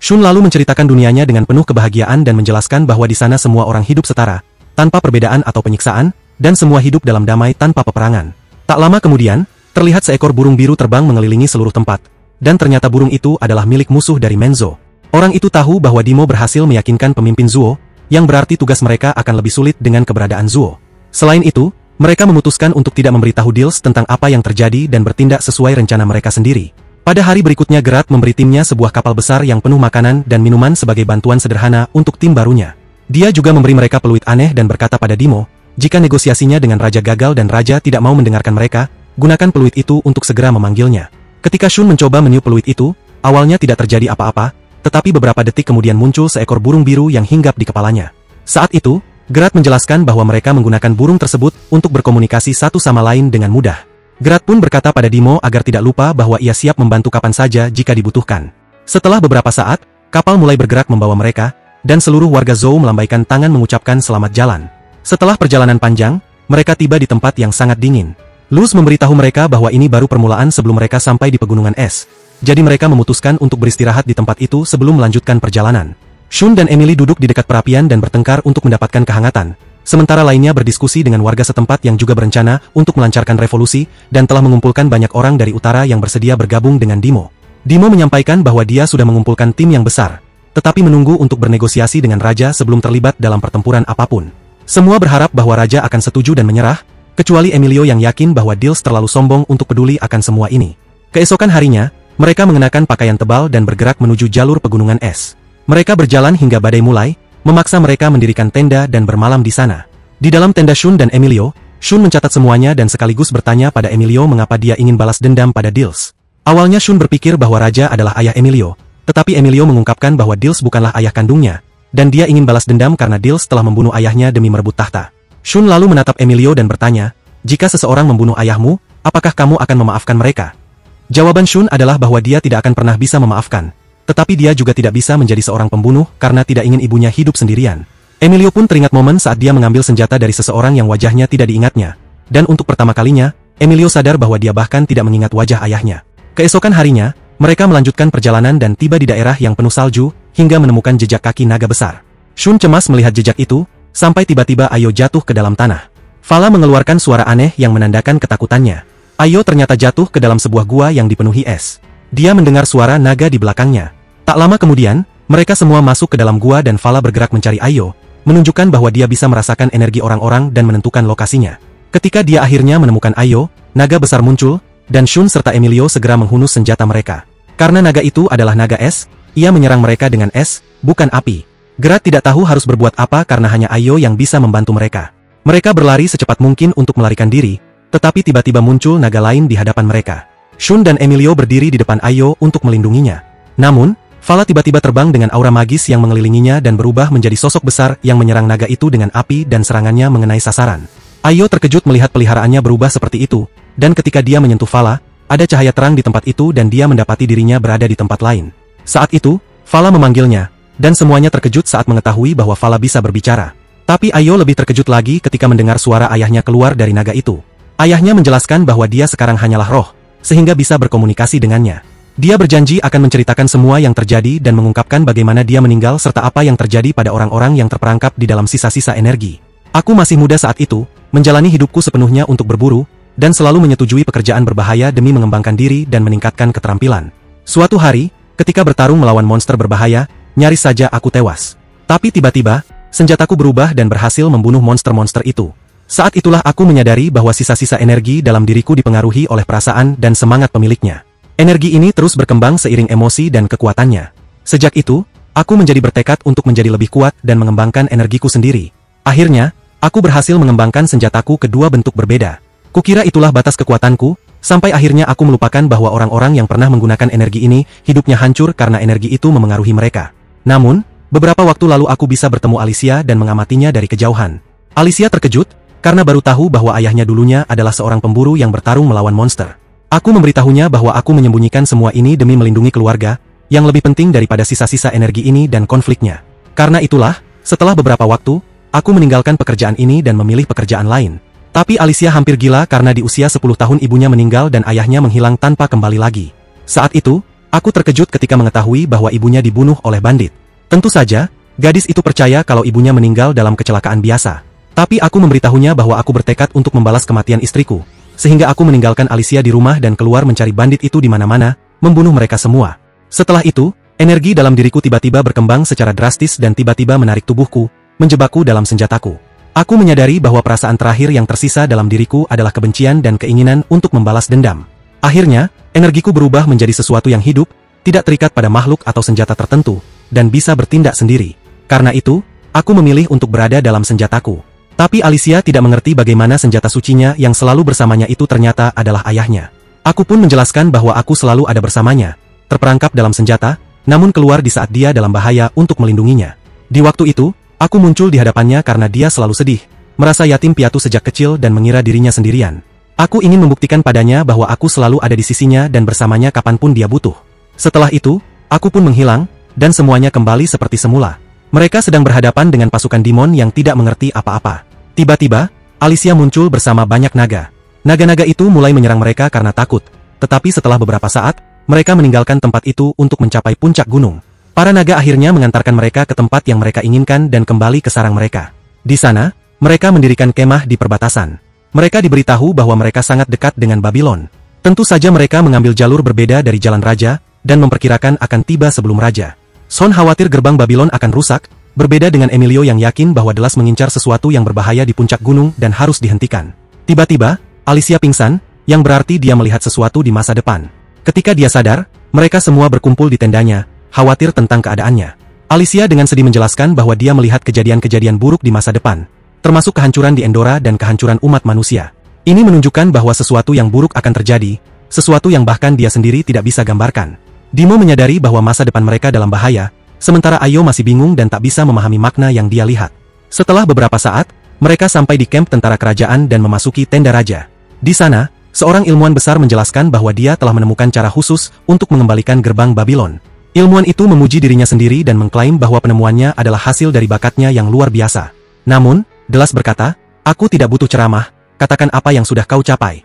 Shun lalu menceritakan dunianya dengan penuh kebahagiaan dan menjelaskan bahwa di sana semua orang hidup setara, tanpa perbedaan atau penyiksaan, dan semua hidup dalam damai tanpa peperangan. Tak lama kemudian, terlihat seekor burung biru terbang mengelilingi seluruh tempat. Dan ternyata burung itu adalah milik musuh dari Menzo. Orang itu tahu bahwa Dimo berhasil meyakinkan pemimpin Zuo, yang berarti tugas mereka akan lebih sulit dengan keberadaan Zuo. Selain itu, mereka memutuskan untuk tidak memberitahu Dils tentang apa yang terjadi dan bertindak sesuai rencana mereka sendiri. Pada hari berikutnya Grat memberi timnya sebuah kapal besar yang penuh makanan dan minuman sebagai bantuan sederhana untuk tim barunya. Dia juga memberi mereka peluit aneh dan berkata pada Dimo, jika negosiasinya dengan raja gagal dan raja tidak mau mendengarkan mereka, gunakan peluit itu untuk segera memanggilnya. Ketika Shun mencoba meniup peluit itu, awalnya tidak terjadi apa-apa, tetapi beberapa detik kemudian muncul seekor burung biru yang hinggap di kepalanya. Saat itu, Grat menjelaskan bahwa mereka menggunakan burung tersebut untuk berkomunikasi satu sama lain dengan mudah. Grat pun berkata pada Dimo agar tidak lupa bahwa ia siap membantu kapan saja jika dibutuhkan. Setelah beberapa saat, kapal mulai bergerak membawa mereka, dan seluruh warga Zhou melambaikan tangan mengucapkan selamat jalan. Setelah perjalanan panjang, mereka tiba di tempat yang sangat dingin. Luz memberitahu mereka bahwa ini baru permulaan sebelum mereka sampai di pegunungan es. Jadi mereka memutuskan untuk beristirahat di tempat itu sebelum melanjutkan perjalanan. Shun dan Emily duduk di dekat perapian dan bertengkar untuk mendapatkan kehangatan. sementara lainnya berdiskusi dengan warga setempat yang juga berencana untuk melancarkan revolusi dan telah mengumpulkan banyak orang dari utara yang bersedia bergabung dengan Dimo. Dimo menyampaikan bahwa dia sudah mengumpulkan tim yang besar, tetapi menunggu untuk bernegosiasi dengan raja sebelum terlibat dalam pertempuran apapun. Semua berharap bahwa raja akan setuju dan menyerah, kecuali Emilio yang yakin bahwa Dils terlalu sombong untuk peduli akan semua ini. Keesokan harinya, mereka mengenakan pakaian tebal dan bergerak menuju jalur pegunungan es. Mereka berjalan hingga badai mulai, memaksa mereka mendirikan tenda dan bermalam di sana. Di dalam tenda Shun dan Emilio, Shun mencatat semuanya dan sekaligus bertanya pada Emilio mengapa dia ingin balas dendam pada Dils. Awalnya Shun berpikir bahwa raja adalah ayah Emilio, tetapi Emilio mengungkapkan bahwa Dils bukanlah ayah kandungnya, dan dia ingin balas dendam karena Dils telah membunuh ayahnya demi merebut tahta. Shun lalu menatap Emilio dan bertanya, "Jika seseorang membunuh ayahmu, apakah kamu akan memaafkan mereka?" Jawaban Shun adalah bahwa dia tidak akan pernah bisa memaafkan, tetapi dia juga tidak bisa menjadi seorang pembunuh karena tidak ingin ibunya hidup sendirian. Emilio pun teringat momen saat dia mengambil senjata dari seseorang yang wajahnya tidak diingatnya, dan untuk pertama kalinya, Emilio sadar bahwa dia bahkan tidak mengingat wajah ayahnya. Keesokan harinya, mereka melanjutkan perjalanan dan tiba di daerah yang penuh salju, hingga menemukan jejak kaki naga besar. Shun cemas melihat jejak itu, sampai tiba-tiba Ayo jatuh ke dalam tanah. Fala mengeluarkan suara aneh yang menandakan ketakutannya. Ayo ternyata jatuh ke dalam sebuah gua yang dipenuhi es. Dia mendengar suara naga di belakangnya. Tak lama kemudian, mereka semua masuk ke dalam gua dan Fala bergerak mencari Ayo, menunjukkan bahwa dia bisa merasakan energi orang-orang dan menentukan lokasinya. Ketika dia akhirnya menemukan Ayo, naga besar muncul, dan Shun serta Emilio segera menghunus senjata mereka. Karena naga itu adalah naga es, ia menyerang mereka dengan es, bukan api. Gerat tidak tahu harus berbuat apa karena hanya Ayo yang bisa membantu mereka. Mereka berlari secepat mungkin untuk melarikan diri, tetapi tiba-tiba muncul naga lain di hadapan mereka. Shun dan Emilio berdiri di depan Ayo untuk melindunginya. Namun, Fala tiba-tiba terbang dengan aura magis yang mengelilinginya dan berubah menjadi sosok besar yang menyerang naga itu dengan api dan serangannya mengenai sasaran. Ayo terkejut melihat peliharaannya berubah seperti itu, dan ketika dia menyentuh Fala, ada cahaya terang di tempat itu dan dia mendapati dirinya berada di tempat lain. Saat itu, Fala memanggilnya, dan semuanya terkejut saat mengetahui bahwa Fala bisa berbicara. Tapi Ayo lebih terkejut lagi ketika mendengar suara ayahnya keluar dari naga itu. Ayahnya menjelaskan bahwa dia sekarang hanyalah roh, sehingga bisa berkomunikasi dengannya. Dia berjanji akan menceritakan semua yang terjadi dan mengungkapkan bagaimana dia meninggal serta apa yang terjadi pada orang-orang yang terperangkap di dalam sisa-sisa energi. Aku masih muda saat itu, menjalani hidupku sepenuhnya untuk berburu, dan selalu menyetujui pekerjaan berbahaya demi mengembangkan diri dan meningkatkan keterampilan. Suatu hari, ketika bertarung melawan monster berbahaya, nyaris saja aku tewas. Tapi tiba-tiba, senjataku berubah dan berhasil membunuh monster-monster itu. Saat itulah aku menyadari bahwa sisa-sisa energi dalam diriku dipengaruhi oleh perasaan dan semangat pemiliknya. Energi ini terus berkembang seiring emosi dan kekuatannya. Sejak itu, aku menjadi bertekad untuk menjadi lebih kuat dan mengembangkan energiku sendiri. Akhirnya, aku berhasil mengembangkan senjataku ke dua bentuk berbeda. Kukira itulah batas kekuatanku, sampai akhirnya aku melupakan bahwa orang-orang yang pernah menggunakan energi ini, hidupnya hancur karena energi itu memengaruhi mereka. Namun, beberapa waktu lalu aku bisa bertemu Alicia dan mengamatinya dari kejauhan. Alicia terkejut, karena baru tahu bahwa ayahnya dulunya adalah seorang pemburu yang bertarung melawan monster. Aku memberitahunya bahwa aku menyembunyikan semua ini demi melindungi keluarga, yang lebih penting daripada sisa-sisa energi ini dan konfliknya. Karena itulah, setelah beberapa waktu, aku meninggalkan pekerjaan ini dan memilih pekerjaan lain. Tapi Alicia hampir gila karena di usia 10 tahun ibunya meninggal dan ayahnya menghilang tanpa kembali lagi. Saat itu, aku terkejut ketika mengetahui bahwa ibunya dibunuh oleh bandit. Tentu saja, gadis itu percaya kalau ibunya meninggal dalam kecelakaan biasa. Tapi aku memberitahunya bahwa aku bertekad untuk membalas kematian istriku. Sehingga aku meninggalkan Alicia di rumah dan keluar mencari bandit itu di mana-mana, membunuh mereka semua. Setelah itu, energi dalam diriku tiba-tiba berkembang secara drastis dan tiba-tiba menarik tubuhku, menjebakku dalam senjataku. Aku menyadari bahwa perasaan terakhir yang tersisa dalam diriku adalah kebencian dan keinginan untuk membalas dendam. Akhirnya, energiku berubah menjadi sesuatu yang hidup, tidak terikat pada makhluk atau senjata tertentu, dan bisa bertindak sendiri. Karena itu, aku memilih untuk berada dalam senjataku. Tapi Alicia tidak mengerti bagaimana senjata sucinya yang selalu bersamanya itu ternyata adalah ayahnya. Aku pun menjelaskan bahwa aku selalu ada bersamanya, terperangkap dalam senjata, namun keluar di saat dia dalam bahaya untuk melindunginya. Di waktu itu, aku muncul di hadapannya karena dia selalu sedih, merasa yatim piatu sejak kecil dan mengira dirinya sendirian. Aku ingin membuktikan padanya bahwa aku selalu ada di sisinya dan bersamanya kapanpun dia butuh. Setelah itu, aku pun menghilang, dan semuanya kembali seperti semula. Mereka sedang berhadapan dengan pasukan demon yang tidak mengerti apa-apa. Tiba-tiba, Alicia muncul bersama banyak naga. Naga-naga itu mulai menyerang mereka karena takut, tetapi setelah beberapa saat, mereka meninggalkan tempat itu untuk mencapai puncak gunung. Para naga akhirnya mengantarkan mereka ke tempat yang mereka inginkan dan kembali ke sarang mereka. Di sana, mereka mendirikan kemah di perbatasan. Mereka diberitahu bahwa mereka sangat dekat dengan Babylon. Tentu saja mereka mengambil jalur berbeda dari jalan raja, dan memperkirakan akan tiba sebelum raja. Son khawatir gerbang Babylon akan rusak, berbeda dengan Emilio yang yakin bahwa Delas mengincar sesuatu yang berbahaya di puncak gunung dan harus dihentikan. Tiba-tiba, Alicia pingsan, yang berarti dia melihat sesuatu di masa depan. Ketika dia sadar, mereka semua berkumpul di tendanya, khawatir tentang keadaannya. Alicia dengan sedih menjelaskan bahwa dia melihat kejadian-kejadian buruk di masa depan, termasuk kehancuran di Endora dan kehancuran umat manusia. Ini menunjukkan bahwa sesuatu yang buruk akan terjadi, sesuatu yang bahkan dia sendiri tidak bisa gambarkan. Dimo menyadari bahwa masa depan mereka dalam bahaya, sementara Ayo masih bingung dan tak bisa memahami makna yang dia lihat. Setelah beberapa saat, mereka sampai di kamp tentara kerajaan dan memasuki tenda raja. Di sana, seorang ilmuwan besar menjelaskan bahwa dia telah menemukan cara khusus untuk mengembalikan gerbang Babylon. Ilmuwan itu memuji dirinya sendiri dan mengklaim bahwa penemuannya adalah hasil dari bakatnya yang luar biasa. Namun, Delas berkata, "Aku tidak butuh ceramah, katakan apa yang sudah kau capai."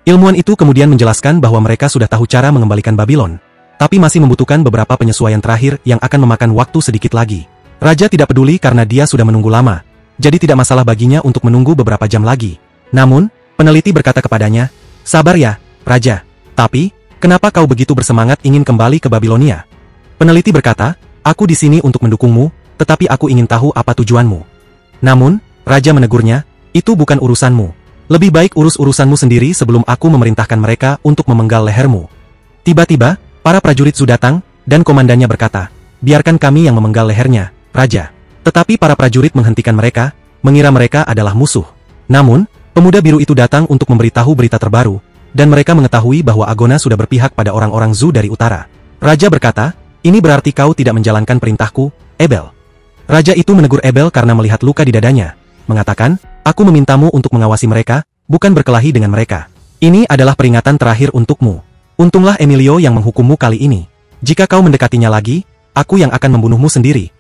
Ilmuwan itu kemudian menjelaskan bahwa mereka sudah tahu cara mengembalikan Babylon, tapi masih membutuhkan beberapa penyesuaian terakhir yang akan memakan waktu sedikit lagi. Raja tidak peduli karena dia sudah menunggu lama, jadi tidak masalah baginya untuk menunggu beberapa jam lagi. Namun, peneliti berkata kepadanya, "Sabar ya, Raja. Tapi, kenapa kau begitu bersemangat ingin kembali ke Babilonia?" Peneliti berkata, "Aku di sini untuk mendukungmu, tetapi aku ingin tahu apa tujuanmu." Namun, Raja menegurnya, "Itu bukan urusanmu. Lebih baik urus urusanmu sendiri sebelum aku memerintahkan mereka untuk memenggal lehermu." Tiba-tiba, para prajurit Zhu datang, dan komandannya berkata, "Biarkan kami yang memenggal lehernya, Raja." Tetapi para prajurit menghentikan mereka, mengira mereka adalah musuh. Namun, pemuda biru itu datang untuk memberitahu berita terbaru, dan mereka mengetahui bahwa Agona sudah berpihak pada orang-orang Zhu dari utara. Raja berkata, "Ini berarti kau tidak menjalankan perintahku, Ebel." Raja itu menegur Ebel karena melihat luka di dadanya, mengatakan, "Aku memintamu untuk mengawasi mereka, bukan berkelahi dengan mereka. Ini adalah peringatan terakhir untukmu. Untunglah Emilio yang menghukummu kali ini. Jika kau mendekatinya lagi, aku yang akan membunuhmu sendiri."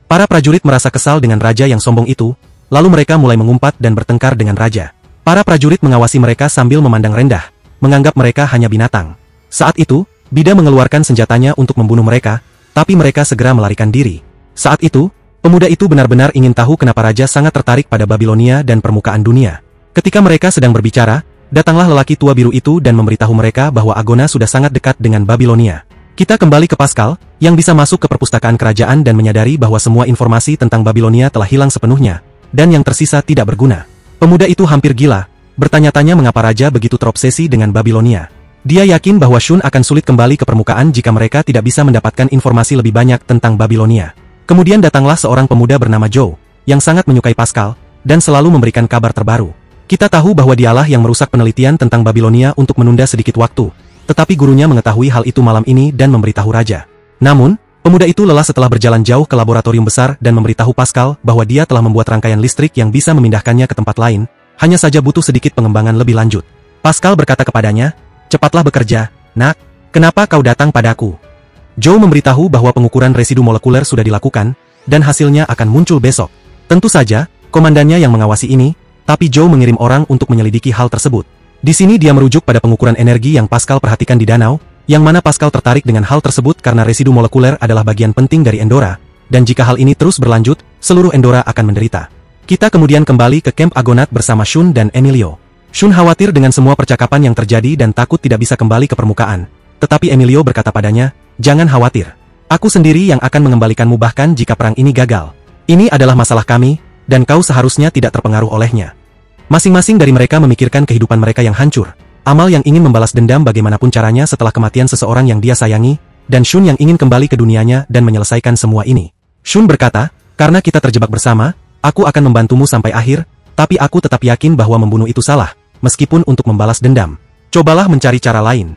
Para prajurit merasa kesal dengan raja yang sombong itu, lalu mereka mulai mengumpat dan bertengkar dengan raja. Para prajurit mengawasi mereka sambil memandang rendah, menganggap mereka hanya binatang. Saat itu, Bida mengeluarkan senjatanya untuk membunuh mereka, tapi mereka segera melarikan diri. Saat itu, pemuda itu benar-benar ingin tahu kenapa raja sangat tertarik pada Babilonia dan permukaan dunia. Ketika mereka sedang berbicara, datanglah lelaki tua biru itu dan memberitahu mereka bahwa Agona sudah sangat dekat dengan Babilonia. Kita kembali ke Pascal, yang bisa masuk ke perpustakaan kerajaan dan menyadari bahwa semua informasi tentang Babilonia telah hilang sepenuhnya, dan yang tersisa tidak berguna. Pemuda itu hampir gila, bertanya-tanya mengapa raja begitu terobsesi dengan Babilonia. Dia yakin bahwa Shun akan sulit kembali ke permukaan jika mereka tidak bisa mendapatkan informasi lebih banyak tentang Babilonia. Kemudian datanglah seorang pemuda bernama Zhou, yang sangat menyukai Pascal, dan selalu memberikan kabar terbaru. Kita tahu bahwa dialah yang merusak penelitian tentang Babilonia untuk menunda sedikit waktu. Tetapi gurunya mengetahui hal itu malam ini dan memberitahu raja. Namun, pemuda itu lelah setelah berjalan jauh ke laboratorium besar dan memberitahu Pascal bahwa dia telah membuat rangkaian listrik yang bisa memindahkannya ke tempat lain, hanya saja butuh sedikit pengembangan lebih lanjut. Pascal berkata kepadanya, "Cepatlah bekerja, nak. Kenapa kau datang padaku?" Zhou memberitahu bahwa pengukuran residu molekuler sudah dilakukan, dan hasilnya akan muncul besok. Tentu saja, komandannya yang mengawasi ini, tapi Zhou mengirim orang untuk menyelidiki hal tersebut. Di sini dia merujuk pada pengukuran energi yang Pascal perhatikan di danau, yang mana Pascal tertarik dengan hal tersebut karena residu molekuler adalah bagian penting dari Endora, dan jika hal ini terus berlanjut, seluruh Endora akan menderita. Kita kemudian kembali ke kamp Agonat bersama Shun dan Emilio. Shun khawatir dengan semua percakapan yang terjadi dan takut tidak bisa kembali ke permukaan. Tetapi Emilio berkata padanya, "Jangan khawatir. Aku sendiri yang akan mengembalikanmu bahkan jika perang ini gagal. Ini adalah masalah kami, dan kau seharusnya tidak terpengaruh olehnya." Masing-masing dari mereka memikirkan kehidupan mereka yang hancur, Amal yang ingin membalas dendam bagaimanapun caranya setelah kematian seseorang yang dia sayangi, dan Shun yang ingin kembali ke dunianya dan menyelesaikan semua ini. Shun berkata, "Karena kita terjebak bersama, aku akan membantumu sampai akhir, tapi aku tetap yakin bahwa membunuh itu salah, meskipun untuk membalas dendam. Cobalah mencari cara lain."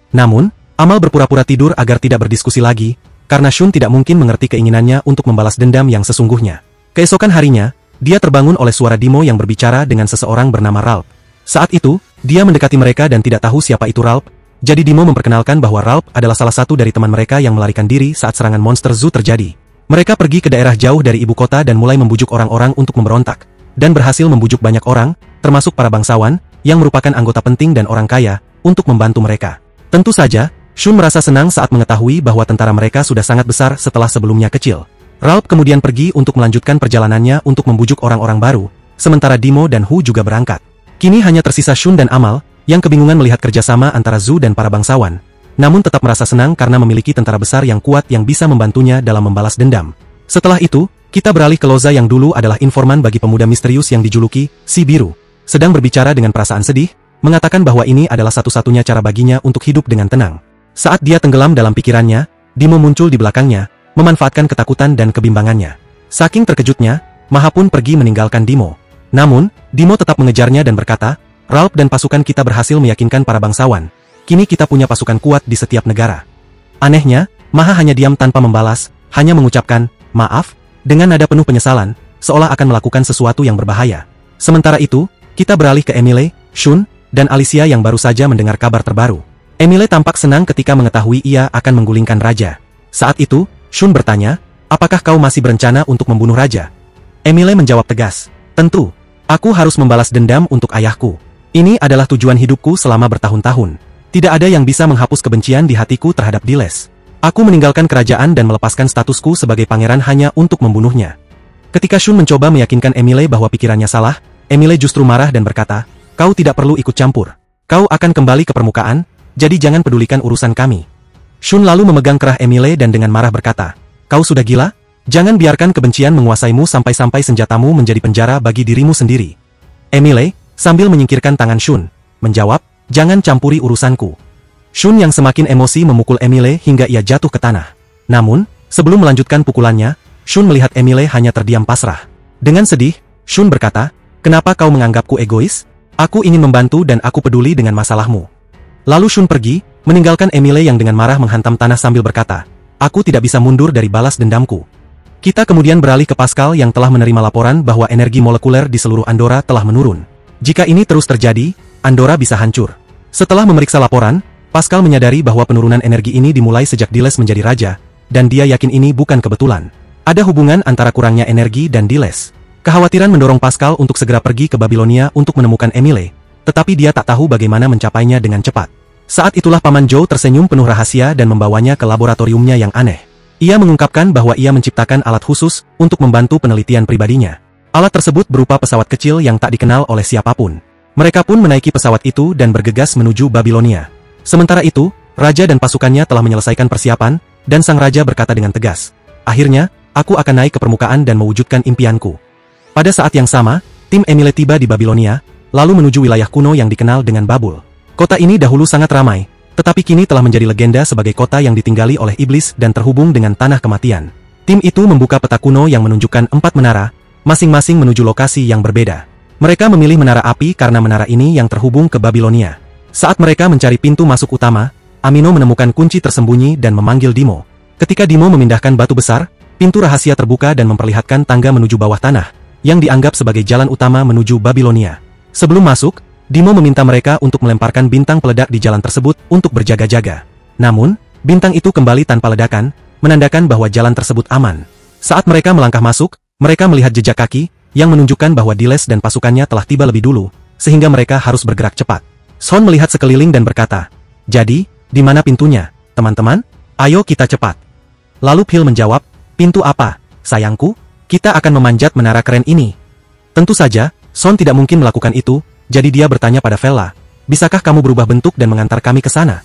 Namun, Amal berpura-pura tidur agar tidak berdiskusi lagi, karena Shun tidak mungkin mengerti keinginannya untuk membalas dendam yang sesungguhnya. Keesokan harinya, dia terbangun oleh suara Dimo yang berbicara dengan seseorang bernama Ralph. Saat itu, dia mendekati mereka dan tidak tahu siapa itu Ralph, jadi Dimo memperkenalkan bahwa Ralph adalah salah satu dari teman mereka yang melarikan diri saat serangan monster zoo terjadi. Mereka pergi ke daerah jauh dari ibu kota dan mulai membujuk orang-orang untuk memberontak, dan berhasil membujuk banyak orang, termasuk para bangsawan, yang merupakan anggota penting dan orang kaya, untuk membantu mereka. Tentu saja, Shun merasa senang saat mengetahui bahwa tentara mereka sudah sangat besar setelah sebelumnya kecil. Ralph kemudian pergi untuk melanjutkan perjalanannya untuk membujuk orang-orang baru, sementara Dimo dan Hu juga berangkat. Kini hanya tersisa Shun dan Amal, yang kebingungan melihat kerjasama antara Zhu dan para bangsawan, namun tetap merasa senang karena memiliki tentara besar yang kuat yang bisa membantunya dalam membalas dendam. Setelah itu, kita beralih ke Loza yang dulu adalah informan bagi pemuda misterius yang dijuluki Si Biru. Sedang berbicara dengan perasaan sedih, mengatakan bahwa ini adalah satu-satunya cara baginya untuk hidup dengan tenang. Saat dia tenggelam dalam pikirannya, Dimo muncul di belakangnya, memanfaatkan ketakutan dan kebimbangannya. Saking terkejutnya, Maha pun pergi meninggalkan Dimo. Namun, Dimo tetap mengejarnya dan berkata, Ralph dan pasukan kita berhasil meyakinkan para bangsawan. Kini kita punya pasukan kuat di setiap negara. Anehnya, Maha hanya diam tanpa membalas, hanya mengucapkan, maaf, dengan nada penuh penyesalan, seolah akan melakukan sesuatu yang berbahaya. Sementara itu, kita beralih ke Emile, Shun, dan Alicia yang baru saja mendengar kabar terbaru. Emile tampak senang ketika mengetahui ia akan menggulingkan raja. Saat itu, Shun bertanya, apakah kau masih berencana untuk membunuh raja? Emile menjawab tegas, tentu. Aku harus membalas dendam untuk ayahku. Ini adalah tujuan hidupku selama bertahun-tahun. Tidak ada yang bisa menghapus kebencian di hatiku terhadap Diles. Aku meninggalkan kerajaan dan melepaskan statusku sebagai pangeran hanya untuk membunuhnya. Ketika Shun mencoba meyakinkan Emile bahwa pikirannya salah, Emile justru marah dan berkata, kau tidak perlu ikut campur. Kau akan kembali ke permukaan, jadi jangan pedulikan urusan kami. Shun lalu memegang kerah Emile dan dengan marah berkata, kau sudah gila? Jangan biarkan kebencian menguasaimu sampai-sampai senjatamu menjadi penjara bagi dirimu sendiri. Emile, sambil menyingkirkan tangan Shun, menjawab, jangan campuri urusanku. Shun yang semakin emosi memukul Emile hingga ia jatuh ke tanah. Namun, sebelum melanjutkan pukulannya, Shun melihat Emile hanya terdiam pasrah. Dengan sedih, Shun berkata, kenapa kau menganggapku egois? Aku ingin membantu dan aku peduli dengan masalahmu. Lalu Shun pergi, meninggalkan Emile yang dengan marah menghantam tanah sambil berkata, aku tidak bisa mundur dari balas dendamku. Kita kemudian beralih ke Pascal yang telah menerima laporan bahwa energi molekuler di seluruh Andorra telah menurun. Jika ini terus terjadi, Andorra bisa hancur. Setelah memeriksa laporan, Pascal menyadari bahwa penurunan energi ini dimulai sejak Diles menjadi raja, dan dia yakin ini bukan kebetulan. Ada hubungan antara kurangnya energi dan Diles. Kekhawatiran mendorong Pascal untuk segera pergi ke Babilonia untuk menemukan Emile, tetapi dia tak tahu bagaimana mencapainya dengan cepat. Saat itulah Paman Zhou tersenyum penuh rahasia dan membawanya ke laboratoriumnya yang aneh. Ia mengungkapkan bahwa ia menciptakan alat khusus untuk membantu penelitian pribadinya. Alat tersebut berupa pesawat kecil yang tak dikenal oleh siapapun. Mereka pun menaiki pesawat itu dan bergegas menuju Babilonia. Sementara itu, raja dan pasukannya telah menyelesaikan persiapan, dan sang raja berkata dengan tegas, akhirnya, aku akan naik ke permukaan dan mewujudkan impianku. Pada saat yang sama, tim Emile tiba di Babilonia, lalu menuju wilayah kuno yang dikenal dengan Babul. Kota ini dahulu sangat ramai, tetapi kini telah menjadi legenda sebagai kota yang ditinggali oleh iblis dan terhubung dengan tanah kematian. Tim itu membuka peta kuno yang menunjukkan 4 menara, masing-masing menuju lokasi yang berbeda. Mereka memilih menara api karena menara ini yang terhubung ke Babilonia. Saat mereka mencari pintu masuk utama, Amino menemukan kunci tersembunyi dan memanggil Dimo. Ketika Dimo memindahkan batu besar, pintu rahasia terbuka dan memperlihatkan tangga menuju bawah tanah, yang dianggap sebagai jalan utama menuju Babilonia. Sebelum masuk, Dimo meminta mereka untuk melemparkan bintang peledak di jalan tersebut untuk berjaga-jaga. Namun, bintang itu kembali tanpa ledakan, menandakan bahwa jalan tersebut aman. Saat mereka melangkah masuk, mereka melihat jejak kaki, yang menunjukkan bahwa Diles dan pasukannya telah tiba lebih dulu, sehingga mereka harus bergerak cepat. Son melihat sekeliling dan berkata, jadi, di mana pintunya, teman-teman? Ayo kita cepat. Lalu Phil menjawab, pintu apa, sayangku? Kita akan memanjat menara keren ini. Tentu saja, Son tidak mungkin melakukan itu, jadi dia bertanya pada Vela, bisakah kamu berubah bentuk dan mengantar kami ke sana?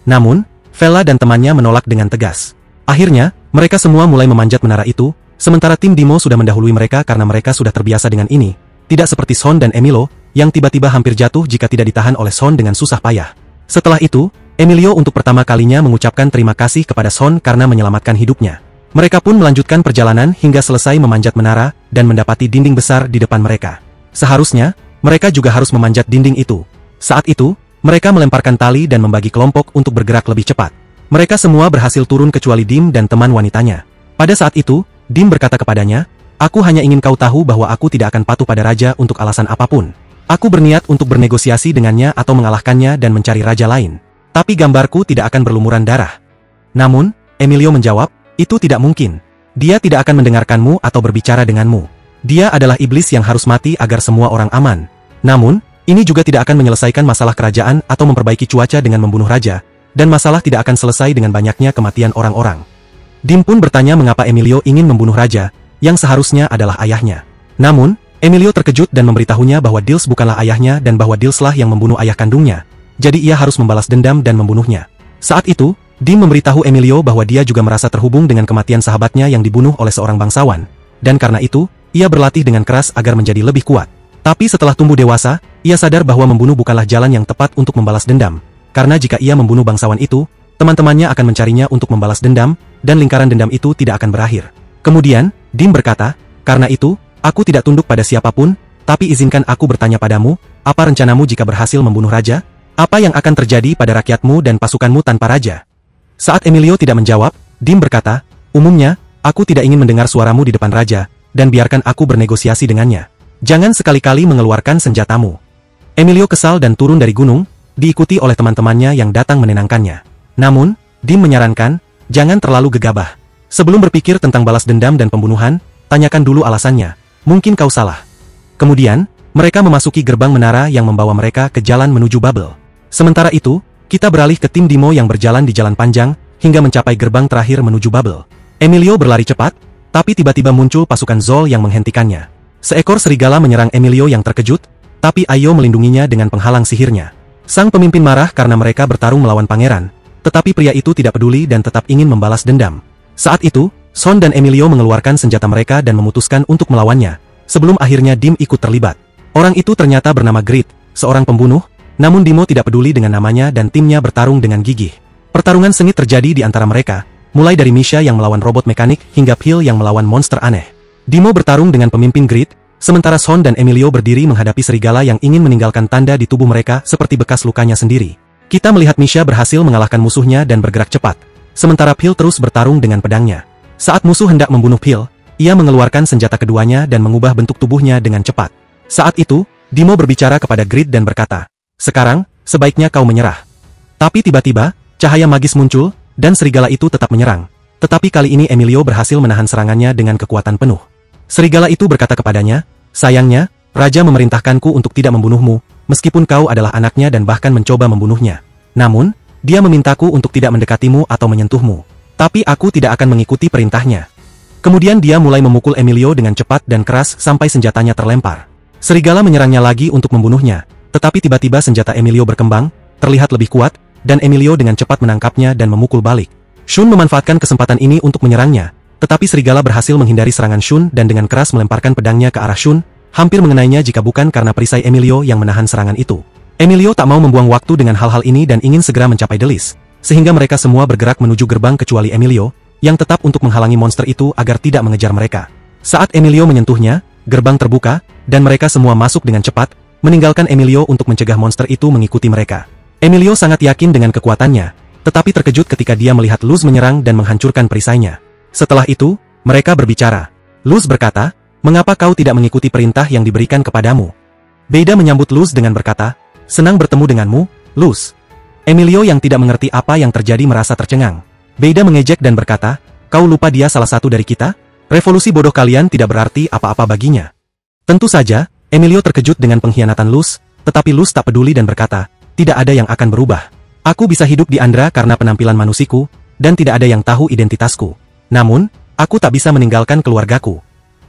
Namun, Vela dan temannya menolak dengan tegas. Akhirnya, mereka semua mulai memanjat menara itu, sementara tim Dimo sudah mendahului mereka karena mereka sudah terbiasa dengan ini. Tidak seperti Son dan Emilio, yang tiba-tiba hampir jatuh jika tidak ditahan oleh Son dengan susah payah. Setelah itu, Emilio untuk pertama kalinya mengucapkan terima kasih kepada Son karena menyelamatkan hidupnya. Mereka pun melanjutkan perjalanan hingga selesai memanjat menara dan mendapati dinding besar di depan mereka. Seharusnya, mereka juga harus memanjat dinding itu. Saat itu, mereka melemparkan tali dan membagi kelompok untuk bergerak lebih cepat. Mereka semua berhasil turun kecuali Dim dan teman wanitanya. Pada saat itu, Dim berkata kepadanya, aku hanya ingin kau tahu bahwa aku tidak akan patuh pada raja untuk alasan apapun. Aku berniat untuk bernegosiasi dengannya atau mengalahkannya dan mencari raja lain. Tapi gambarku tidak akan berlumuran darah. Namun, Emilio menjawab, itu tidak mungkin. Dia tidak akan mendengarkanmu atau berbicara denganmu. Dia adalah iblis yang harus mati agar semua orang aman. Namun, ini juga tidak akan menyelesaikan masalah kerajaan atau memperbaiki cuaca dengan membunuh raja, dan masalah tidak akan selesai dengan banyaknya kematian orang-orang. Dim pun bertanya mengapa Emilio ingin membunuh raja, yang seharusnya adalah ayahnya. Namun, Emilio terkejut dan memberitahunya bahwa Dils bukanlah ayahnya dan bahwa Dilslah yang membunuh ayah kandungnya. Jadi ia harus membalas dendam dan membunuhnya. Saat itu, Dim memberitahu Emilio bahwa dia juga merasa terhubung dengan kematian sahabatnya yang dibunuh oleh seorang bangsawan. Dan karena itu, ia berlatih dengan keras agar menjadi lebih kuat. Tapi setelah tumbuh dewasa, ia sadar bahwa membunuh bukanlah jalan yang tepat untuk membalas dendam. Karena jika ia membunuh bangsawan itu, teman-temannya akan mencarinya untuk membalas dendam, dan lingkaran dendam itu tidak akan berakhir. Kemudian, Dim berkata, "Karena itu, aku tidak tunduk pada siapapun, tapi izinkan aku bertanya padamu, apa rencanamu jika berhasil membunuh raja? Apa yang akan terjadi pada rakyatmu dan pasukanmu tanpa raja?" Saat Emilio tidak menjawab, Dim berkata, "Umumnya, aku tidak ingin mendengar suaramu di depan raja, dan biarkan aku bernegosiasi dengannya. Jangan sekali-kali mengeluarkan senjatamu." Emilio kesal dan turun dari gunung, diikuti oleh teman-temannya yang datang menenangkannya. Namun, Dim menyarankan, jangan terlalu gegabah. Sebelum berpikir tentang balas dendam dan pembunuhan, tanyakan dulu alasannya. Mungkin kau salah. Kemudian, mereka memasuki gerbang menara yang membawa mereka ke jalan menuju Babel. Sementara itu, kita beralih ke tim Dimo yang berjalan di jalan panjang, hingga mencapai gerbang terakhir menuju Babel. Emilio berlari cepat, tapi tiba-tiba muncul pasukan Zol yang menghentikannya. Seekor serigala menyerang Emilio yang terkejut, tapi Ayo melindunginya dengan penghalang sihirnya. Sang pemimpin marah karena mereka bertarung melawan pangeran, tetapi pria itu tidak peduli dan tetap ingin membalas dendam. Saat itu, Son dan Emilio mengeluarkan senjata mereka dan memutuskan untuk melawannya, sebelum akhirnya Dim ikut terlibat. Orang itu ternyata bernama Grit, seorang pembunuh, namun Dimo tidak peduli dengan namanya dan timnya bertarung dengan gigih. Pertarungan sengit terjadi di antara mereka, mulai dari Misha yang melawan robot mekanik hingga Phil yang melawan monster aneh. Dimo bertarung dengan pemimpin Grit, sementara Son dan Emilio berdiri menghadapi serigala yang ingin meninggalkan tanda di tubuh mereka seperti bekas lukanya sendiri. Kita melihat Misha berhasil mengalahkan musuhnya dan bergerak cepat, sementara Phil terus bertarung dengan pedangnya. Saat musuh hendak membunuh Phil, ia mengeluarkan senjata keduanya dan mengubah bentuk tubuhnya dengan cepat. Saat itu, Dimo berbicara kepada Grit dan berkata, "Sekarang, sebaiknya kau menyerah." Tapi tiba-tiba, cahaya magis muncul, dan serigala itu tetap menyerang. Tetapi kali ini Emilio berhasil menahan serangannya dengan kekuatan penuh. Serigala itu berkata kepadanya, "Sayangnya, Raja memerintahkanku untuk tidak membunuhmu, meskipun kau adalah anaknya dan bahkan mencoba membunuhnya. Namun, dia memintaku untuk tidak mendekatimu atau menyentuhmu. Tapi aku tidak akan mengikuti perintahnya." Kemudian dia mulai memukul Emilio dengan cepat dan keras sampai senjatanya terlempar. Serigala menyerangnya lagi untuk membunuhnya, tetapi tiba-tiba senjata Emilio berkembang, terlihat lebih kuat, dan Emilio dengan cepat menangkapnya dan memukul balik. Shun memanfaatkan kesempatan ini untuk menyerangnya, tetapi serigala berhasil menghindari serangan Shun dan dengan keras melemparkan pedangnya ke arah Shun, hampir mengenainya jika bukan karena perisai Emilio yang menahan serangan itu. Emilio tak mau membuang waktu dengan hal-hal ini dan ingin segera mencapai Delis, sehingga mereka semua bergerak menuju gerbang kecuali Emilio, yang tetap untuk menghalangi monster itu agar tidak mengejar mereka. Saat Emilio menyentuhnya, gerbang terbuka, dan mereka semua masuk dengan cepat, meninggalkan Emilio untuk mencegah monster itu mengikuti mereka. Emilio sangat yakin dengan kekuatannya, tetapi terkejut ketika dia melihat Luz menyerang dan menghancurkan perisainya. Setelah itu, mereka berbicara. Luz berkata, "Mengapa kau tidak mengikuti perintah yang diberikan kepadamu?" Beida menyambut Luz dengan berkata, "Senang bertemu denganmu, Luz." Emilio yang tidak mengerti apa yang terjadi merasa tercengang. Beida mengejek dan berkata, "Kau lupa dia salah satu dari kita? Revolusi bodoh kalian tidak berarti apa-apa baginya." Tentu saja, Emilio terkejut dengan pengkhianatan Luz, tetapi Luz tak peduli dan berkata, "Tidak ada yang akan berubah. Aku bisa hidup di Andra karena penampilan manusiku, dan tidak ada yang tahu identitasku. Namun, aku tak bisa meninggalkan keluargaku."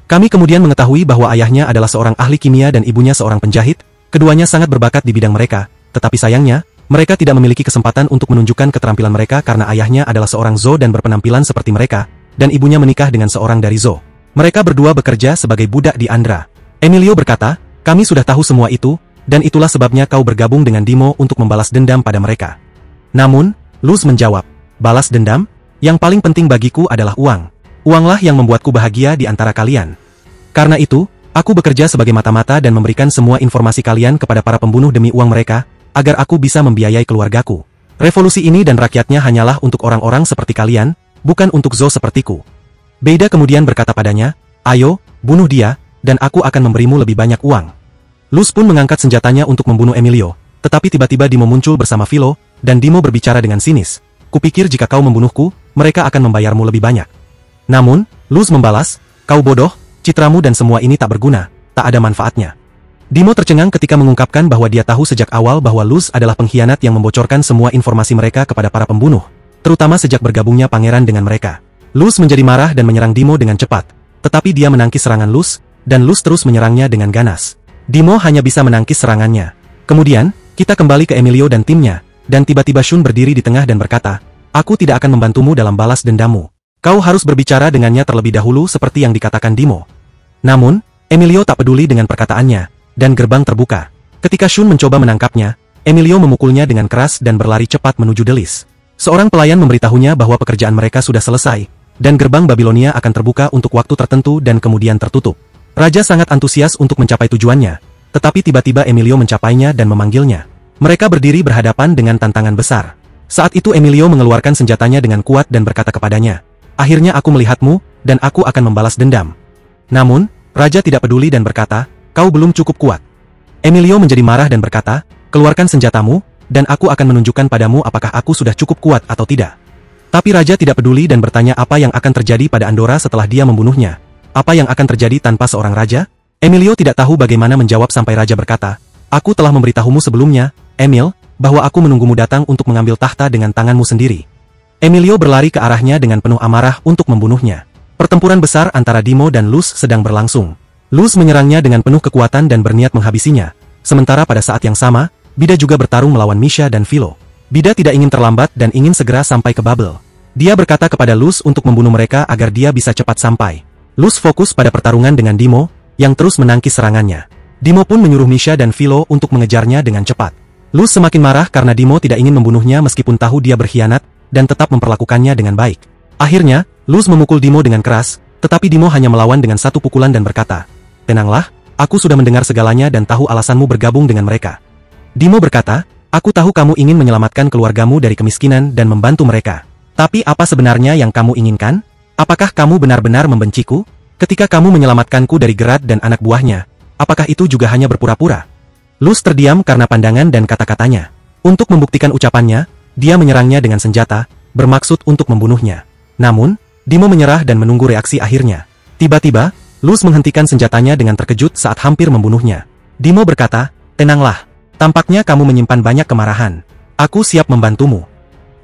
Kami kemudian mengetahui bahwa ayahnya adalah seorang ahli kimia dan ibunya seorang penjahit, keduanya sangat berbakat di bidang mereka, tetapi sayangnya, mereka tidak memiliki kesempatan untuk menunjukkan keterampilan mereka karena ayahnya adalah seorang Zo dan berpenampilan seperti mereka, dan ibunya menikah dengan seorang dari Zo. Mereka berdua bekerja sebagai budak di Andra. Emilio berkata, "Kami sudah tahu semua itu, dan itulah sebabnya kau bergabung dengan Dimo untuk membalas dendam pada mereka." Namun, Luz menjawab, "Balas dendam? Yang paling penting bagiku adalah uang. Uanglah yang membuatku bahagia di antara kalian. Karena itu, aku bekerja sebagai mata-mata dan memberikan semua informasi kalian kepada para pembunuh demi uang mereka, agar aku bisa membiayai keluargaku. Revolusi ini dan rakyatnya hanyalah untuk orang-orang seperti kalian, bukan untuk Zo sepertiku." Beida kemudian berkata padanya, "Ayo, bunuh dia, dan aku akan memberimu lebih banyak uang." Luz pun mengangkat senjatanya untuk membunuh Emilio, tetapi tiba-tiba Dimo muncul bersama Philo, dan Dimo berbicara dengan sinis, "Kupikir jika kau membunuhku, mereka akan membayarmu lebih banyak." Namun, Luz membalas, "Kau bodoh, citramu dan semua ini tak berguna, tak ada manfaatnya." Dimo tercengang ketika mengungkapkan bahwa dia tahu sejak awal bahwa Luz adalah pengkhianat yang membocorkan semua informasi mereka kepada para pembunuh, terutama sejak bergabungnya pangeran dengan mereka. Luz menjadi marah dan menyerang Dimo dengan cepat, tetapi dia menangkis serangan Luz, dan Luz terus menyerangnya dengan ganas. Dimo hanya bisa menangkis serangannya. Kemudian, kita kembali ke Emilio dan timnya, dan tiba-tiba Shun berdiri di tengah dan berkata, "Aku tidak akan membantumu dalam balas dendammu. Kau harus berbicara dengannya terlebih dahulu seperti yang dikatakan Dimo." Namun, Emilio tak peduli dengan perkataannya, dan gerbang terbuka. Ketika Shun mencoba menangkapnya, Emilio memukulnya dengan keras dan berlari cepat menuju Delis. Seorang pelayan memberitahunya bahwa pekerjaan mereka sudah selesai, dan gerbang Babilonia akan terbuka untuk waktu tertentu dan kemudian tertutup. Raja sangat antusias untuk mencapai tujuannya, tetapi tiba-tiba Emilio mencapainya dan memanggilnya. Mereka berdiri berhadapan dengan tantangan besar. Saat itu Emilio mengeluarkan senjatanya dengan kuat dan berkata kepadanya, "Akhirnya aku melihatmu, dan aku akan membalas dendam." Namun, Raja tidak peduli dan berkata, "Kau belum cukup kuat." Emilio menjadi marah dan berkata, "Keluarkan senjatamu, dan aku akan menunjukkan padamu apakah aku sudah cukup kuat atau tidak." Tapi Raja tidak peduli dan bertanya apa yang akan terjadi pada Andorra setelah dia membunuhnya. Apa yang akan terjadi tanpa seorang raja? Emilio tidak tahu bagaimana menjawab sampai Raja berkata, "Aku telah memberitahumu sebelumnya, Emil, bahwa aku menunggumu datang untuk mengambil tahta dengan tanganmu sendiri." Emilio berlari ke arahnya dengan penuh amarah untuk membunuhnya. Pertempuran besar antara Dimo dan Luz sedang berlangsung. Luz menyerangnya dengan penuh kekuatan dan berniat menghabisinya. Sementara pada saat yang sama, Bida juga bertarung melawan Misha dan Philo. Bida tidak ingin terlambat dan ingin segera sampai ke Babel. Dia berkata kepada Luz untuk membunuh mereka agar dia bisa cepat sampai. Luz fokus pada pertarungan dengan Dimo, yang terus menangkis serangannya. Dimo pun menyuruh Misha dan Philo untuk mengejarnya dengan cepat. Luz semakin marah karena Dimo tidak ingin membunuhnya meskipun tahu dia berkhianat, dan tetap memperlakukannya dengan baik. Akhirnya, Luz memukul Dimo dengan keras, tetapi Dimo hanya melawan dengan satu pukulan dan berkata, "Tenanglah, aku sudah mendengar segalanya dan tahu alasanmu bergabung dengan mereka." Dimo berkata, "Aku tahu kamu ingin menyelamatkan keluargamu dari kemiskinan dan membantu mereka. Tapi apa sebenarnya yang kamu inginkan? Apakah kamu benar-benar membenciku? Ketika kamu menyelamatkanku dari Gerard dan anak buahnya, apakah itu juga hanya berpura-pura?" Luz terdiam karena pandangan dan kata-katanya. Untuk membuktikan ucapannya, dia menyerangnya dengan senjata, bermaksud untuk membunuhnya. Namun, Dimo menyerah dan menunggu reaksi akhirnya. Tiba-tiba, Luz menghentikan senjatanya dengan terkejut saat hampir membunuhnya. Dimo berkata, "Tenanglah. Tampaknya kamu menyimpan banyak kemarahan. Aku siap membantumu."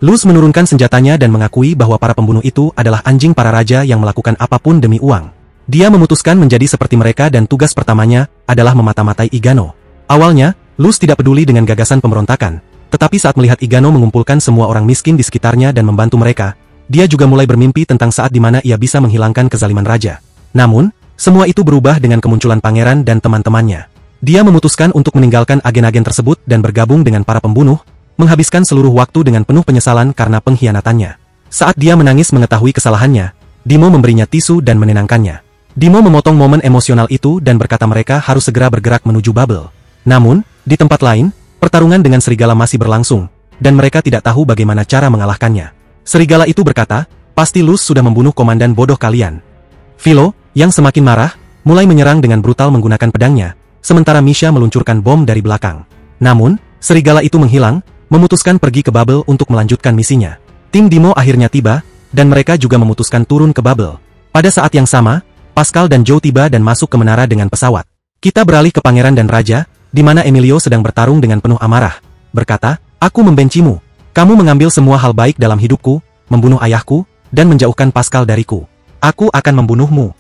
Luz menurunkan senjatanya dan mengakui bahwa para pembunuh itu adalah anjing para raja yang melakukan apapun demi uang. Dia memutuskan menjadi seperti mereka dan tugas pertamanya adalah memata-matai Igano. Awalnya, Luz tidak peduli dengan gagasan pemberontakan, tetapi saat melihat Igano mengumpulkan semua orang miskin di sekitarnya dan membantu mereka, dia juga mulai bermimpi tentang saat di mana ia bisa menghilangkan kezaliman raja. Namun, semua itu berubah dengan kemunculan pangeran dan teman-temannya. Dia memutuskan untuk meninggalkan agen-agen tersebut dan bergabung dengan para pembunuh, menghabiskan seluruh waktu dengan penuh penyesalan karena pengkhianatannya. Saat dia menangis mengetahui kesalahannya, Dimo memberinya tisu dan menenangkannya. Dimo memotong momen emosional itu dan berkata mereka harus segera bergerak menuju Babel. Namun, di tempat lain, pertarungan dengan serigala masih berlangsung, dan mereka tidak tahu bagaimana cara mengalahkannya. Serigala itu berkata, "Pasti Luz sudah membunuh komandan bodoh kalian." Philo, yang semakin marah, mulai menyerang dengan brutal menggunakan pedangnya, sementara Misha meluncurkan bom dari belakang. Namun, serigala itu menghilang, memutuskan pergi ke Babel untuk melanjutkan misinya. Tim Dimo akhirnya tiba, dan mereka juga memutuskan turun ke Babel. Pada saat yang sama, Pascal dan Joe tiba dan masuk ke menara dengan pesawat. Kita beralih ke Pangeran dan Raja, di mana Emilio sedang bertarung dengan penuh amarah. Berkata, "Aku membencimu. Kamu mengambil semua hal baik dalam hidupku, membunuh ayahku, dan menjauhkan Pascal dariku. Aku akan membunuhmu."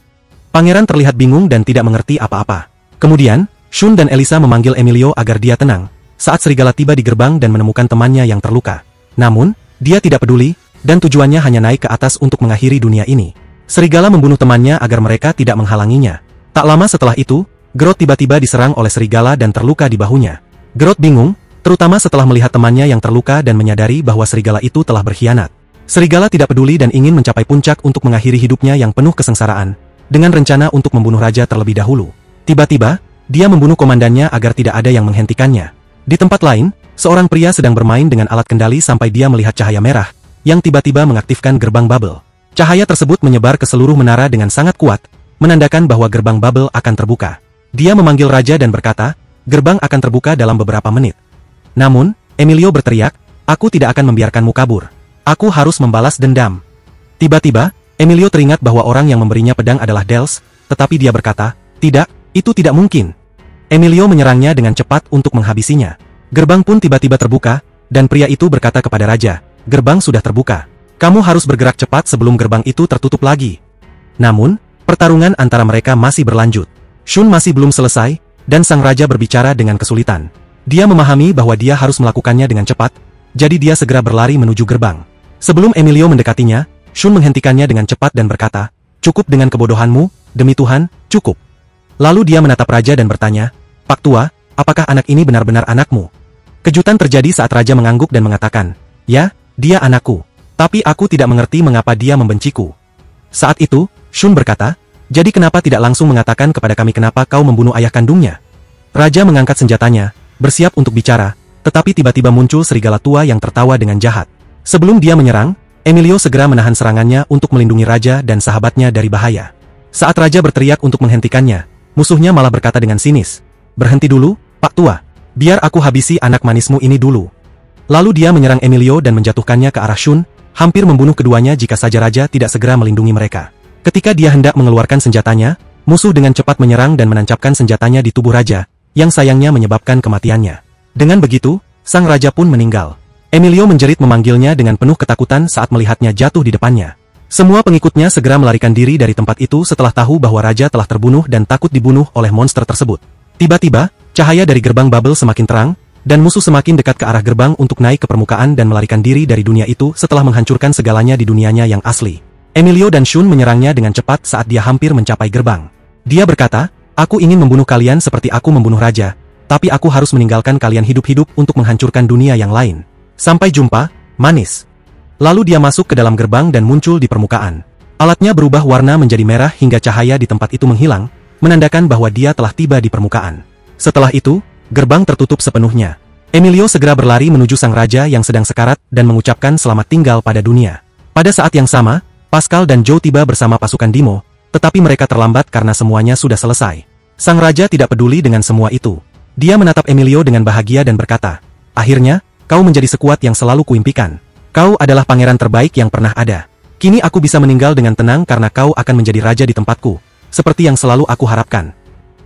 Pangeran terlihat bingung dan tidak mengerti apa-apa. Kemudian, Shun dan Elisa memanggil Emilio agar dia tenang, saat serigala tiba di gerbang dan menemukan temannya yang terluka. Namun, dia tidak peduli, dan tujuannya hanya naik ke atas untuk mengakhiri dunia ini. Serigala membunuh temannya agar mereka tidak menghalanginya. Tak lama setelah itu, Gerot tiba-tiba diserang oleh serigala dan terluka di bahunya. Gerot bingung, terutama setelah melihat temannya yang terluka dan menyadari bahwa serigala itu telah berkhianat. Serigala tidak peduli dan ingin mencapai puncak untuk mengakhiri hidupnya yang penuh kesengsaraan, dengan rencana untuk membunuh raja terlebih dahulu. Tiba-tiba, dia membunuh komandannya agar tidak ada yang menghentikannya. Di tempat lain, seorang pria sedang bermain dengan alat kendali sampai dia melihat cahaya merah, yang tiba-tiba mengaktifkan gerbang Babel. Cahaya tersebut menyebar ke seluruh menara dengan sangat kuat, menandakan bahwa gerbang Babel akan terbuka. Dia memanggil raja dan berkata, "Gerbang akan terbuka dalam beberapa menit." Namun, Emilio berteriak, "Aku tidak akan membiarkanmu kabur. Aku harus membalas dendam." Tiba-tiba, Emilio teringat bahwa orang yang memberinya pedang adalah Dels, tetapi dia berkata, "Tidak, itu tidak mungkin." Emilio menyerangnya dengan cepat untuk menghabisinya. Gerbang pun tiba-tiba terbuka, dan pria itu berkata kepada raja, "Gerbang sudah terbuka. Kamu harus bergerak cepat sebelum gerbang itu tertutup lagi." Namun, pertarungan antara mereka masih berlanjut. Shun masih belum selesai, dan sang raja berbicara dengan kesulitan. Dia memahami bahwa dia harus melakukannya dengan cepat, jadi dia segera berlari menuju gerbang. Sebelum Emilio mendekatinya, Shun menghentikannya dengan cepat dan berkata, "Cukup dengan kebodohanmu, demi Tuhan, cukup." Lalu dia menatap raja dan bertanya, "Pak Tua, apakah anak ini benar-benar anakmu?" Kejutan terjadi saat raja mengangguk dan mengatakan, "Ya, dia anakku. Tapi aku tidak mengerti mengapa dia membenciku." Saat itu, Shun berkata, "Jadi kenapa tidak langsung mengatakan kepada kami kenapa kau membunuh ayah kandungnya?" Raja mengangkat senjatanya, bersiap untuk bicara, tetapi tiba-tiba muncul serigala tua yang tertawa dengan jahat. Sebelum dia menyerang, Emilio segera menahan serangannya untuk melindungi raja dan sahabatnya dari bahaya. Saat raja berteriak untuk menghentikannya, musuhnya malah berkata dengan sinis, "Berhenti dulu, Pak Tua. Biar aku habisi anak manismu ini dulu." Lalu dia menyerang Emilio dan menjatuhkannya ke arah Shun, hampir membunuh keduanya jika saja raja tidak segera melindungi mereka. Ketika dia hendak mengeluarkan senjatanya, musuh dengan cepat menyerang dan menancapkan senjatanya di tubuh raja, yang sayangnya menyebabkan kematiannya. Dengan begitu, sang raja pun meninggal. Emilio menjerit memanggilnya dengan penuh ketakutan saat melihatnya jatuh di depannya. Semua pengikutnya segera melarikan diri dari tempat itu setelah tahu bahwa raja telah terbunuh dan takut dibunuh oleh monster tersebut. Tiba-tiba, cahaya dari gerbang bubble semakin terang, dan musuh semakin dekat ke arah gerbang untuk naik ke permukaan dan melarikan diri dari dunia itu setelah menghancurkan segalanya di dunianya yang asli. Emilio dan Shun menyerangnya dengan cepat saat dia hampir mencapai gerbang. Dia berkata, "Aku ingin membunuh kalian seperti aku membunuh raja, tapi aku harus meninggalkan kalian hidup-hidup untuk menghancurkan dunia yang lain. Sampai jumpa, manis." Lalu dia masuk ke dalam gerbang dan muncul di permukaan. Alatnya berubah warna menjadi merah hingga cahaya di tempat itu menghilang, menandakan bahwa dia telah tiba di permukaan. Setelah itu, gerbang tertutup sepenuhnya. Emilio segera berlari menuju sang raja yang sedang sekarat dan mengucapkan selamat tinggal pada dunia. Pada saat yang sama, Pascal dan Joe tiba bersama pasukan Dimo, tetapi mereka terlambat karena semuanya sudah selesai. Sang raja tidak peduli dengan semua itu. Dia menatap Emilio dengan bahagia dan berkata, "Akhirnya, kau menjadi sekuat yang selalu kuimpikan. Kau adalah pangeran terbaik yang pernah ada. Kini aku bisa meninggal dengan tenang karena kau akan menjadi raja di tempatku, seperti yang selalu aku harapkan."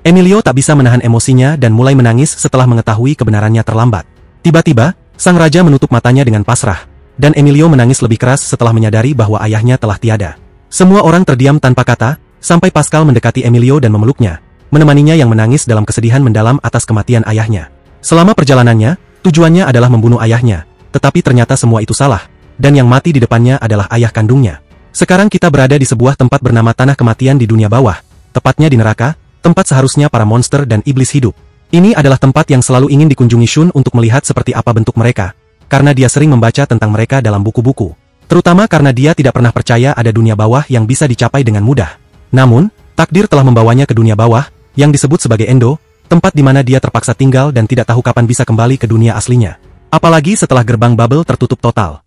Emilio tak bisa menahan emosinya dan mulai menangis setelah mengetahui kebenarannya terlambat. Tiba-tiba, sang raja menutup matanya dengan pasrah, dan Emilio menangis lebih keras setelah menyadari bahwa ayahnya telah tiada. Semua orang terdiam tanpa kata, sampai Pascal mendekati Emilio dan memeluknya, menemaninya yang menangis dalam kesedihan mendalam atas kematian ayahnya. Selama perjalanannya, tujuannya adalah membunuh ayahnya, tetapi ternyata semua itu salah, dan yang mati di depannya adalah ayah kandungnya. Sekarang kita berada di sebuah tempat bernama Tanah Kematian di dunia bawah, tepatnya di neraka, tempat seharusnya para monster dan iblis hidup. Ini adalah tempat yang selalu ingin dikunjungi Shun untuk melihat seperti apa bentuk mereka, karena dia sering membaca tentang mereka dalam buku-buku. Terutama karena dia tidak pernah percaya ada dunia bawah yang bisa dicapai dengan mudah. Namun, takdir telah membawanya ke dunia bawah, yang disebut sebagai Endo, tempat di mana dia terpaksa tinggal dan tidak tahu kapan bisa kembali ke dunia aslinya. Apalagi setelah gerbang bubble tertutup total.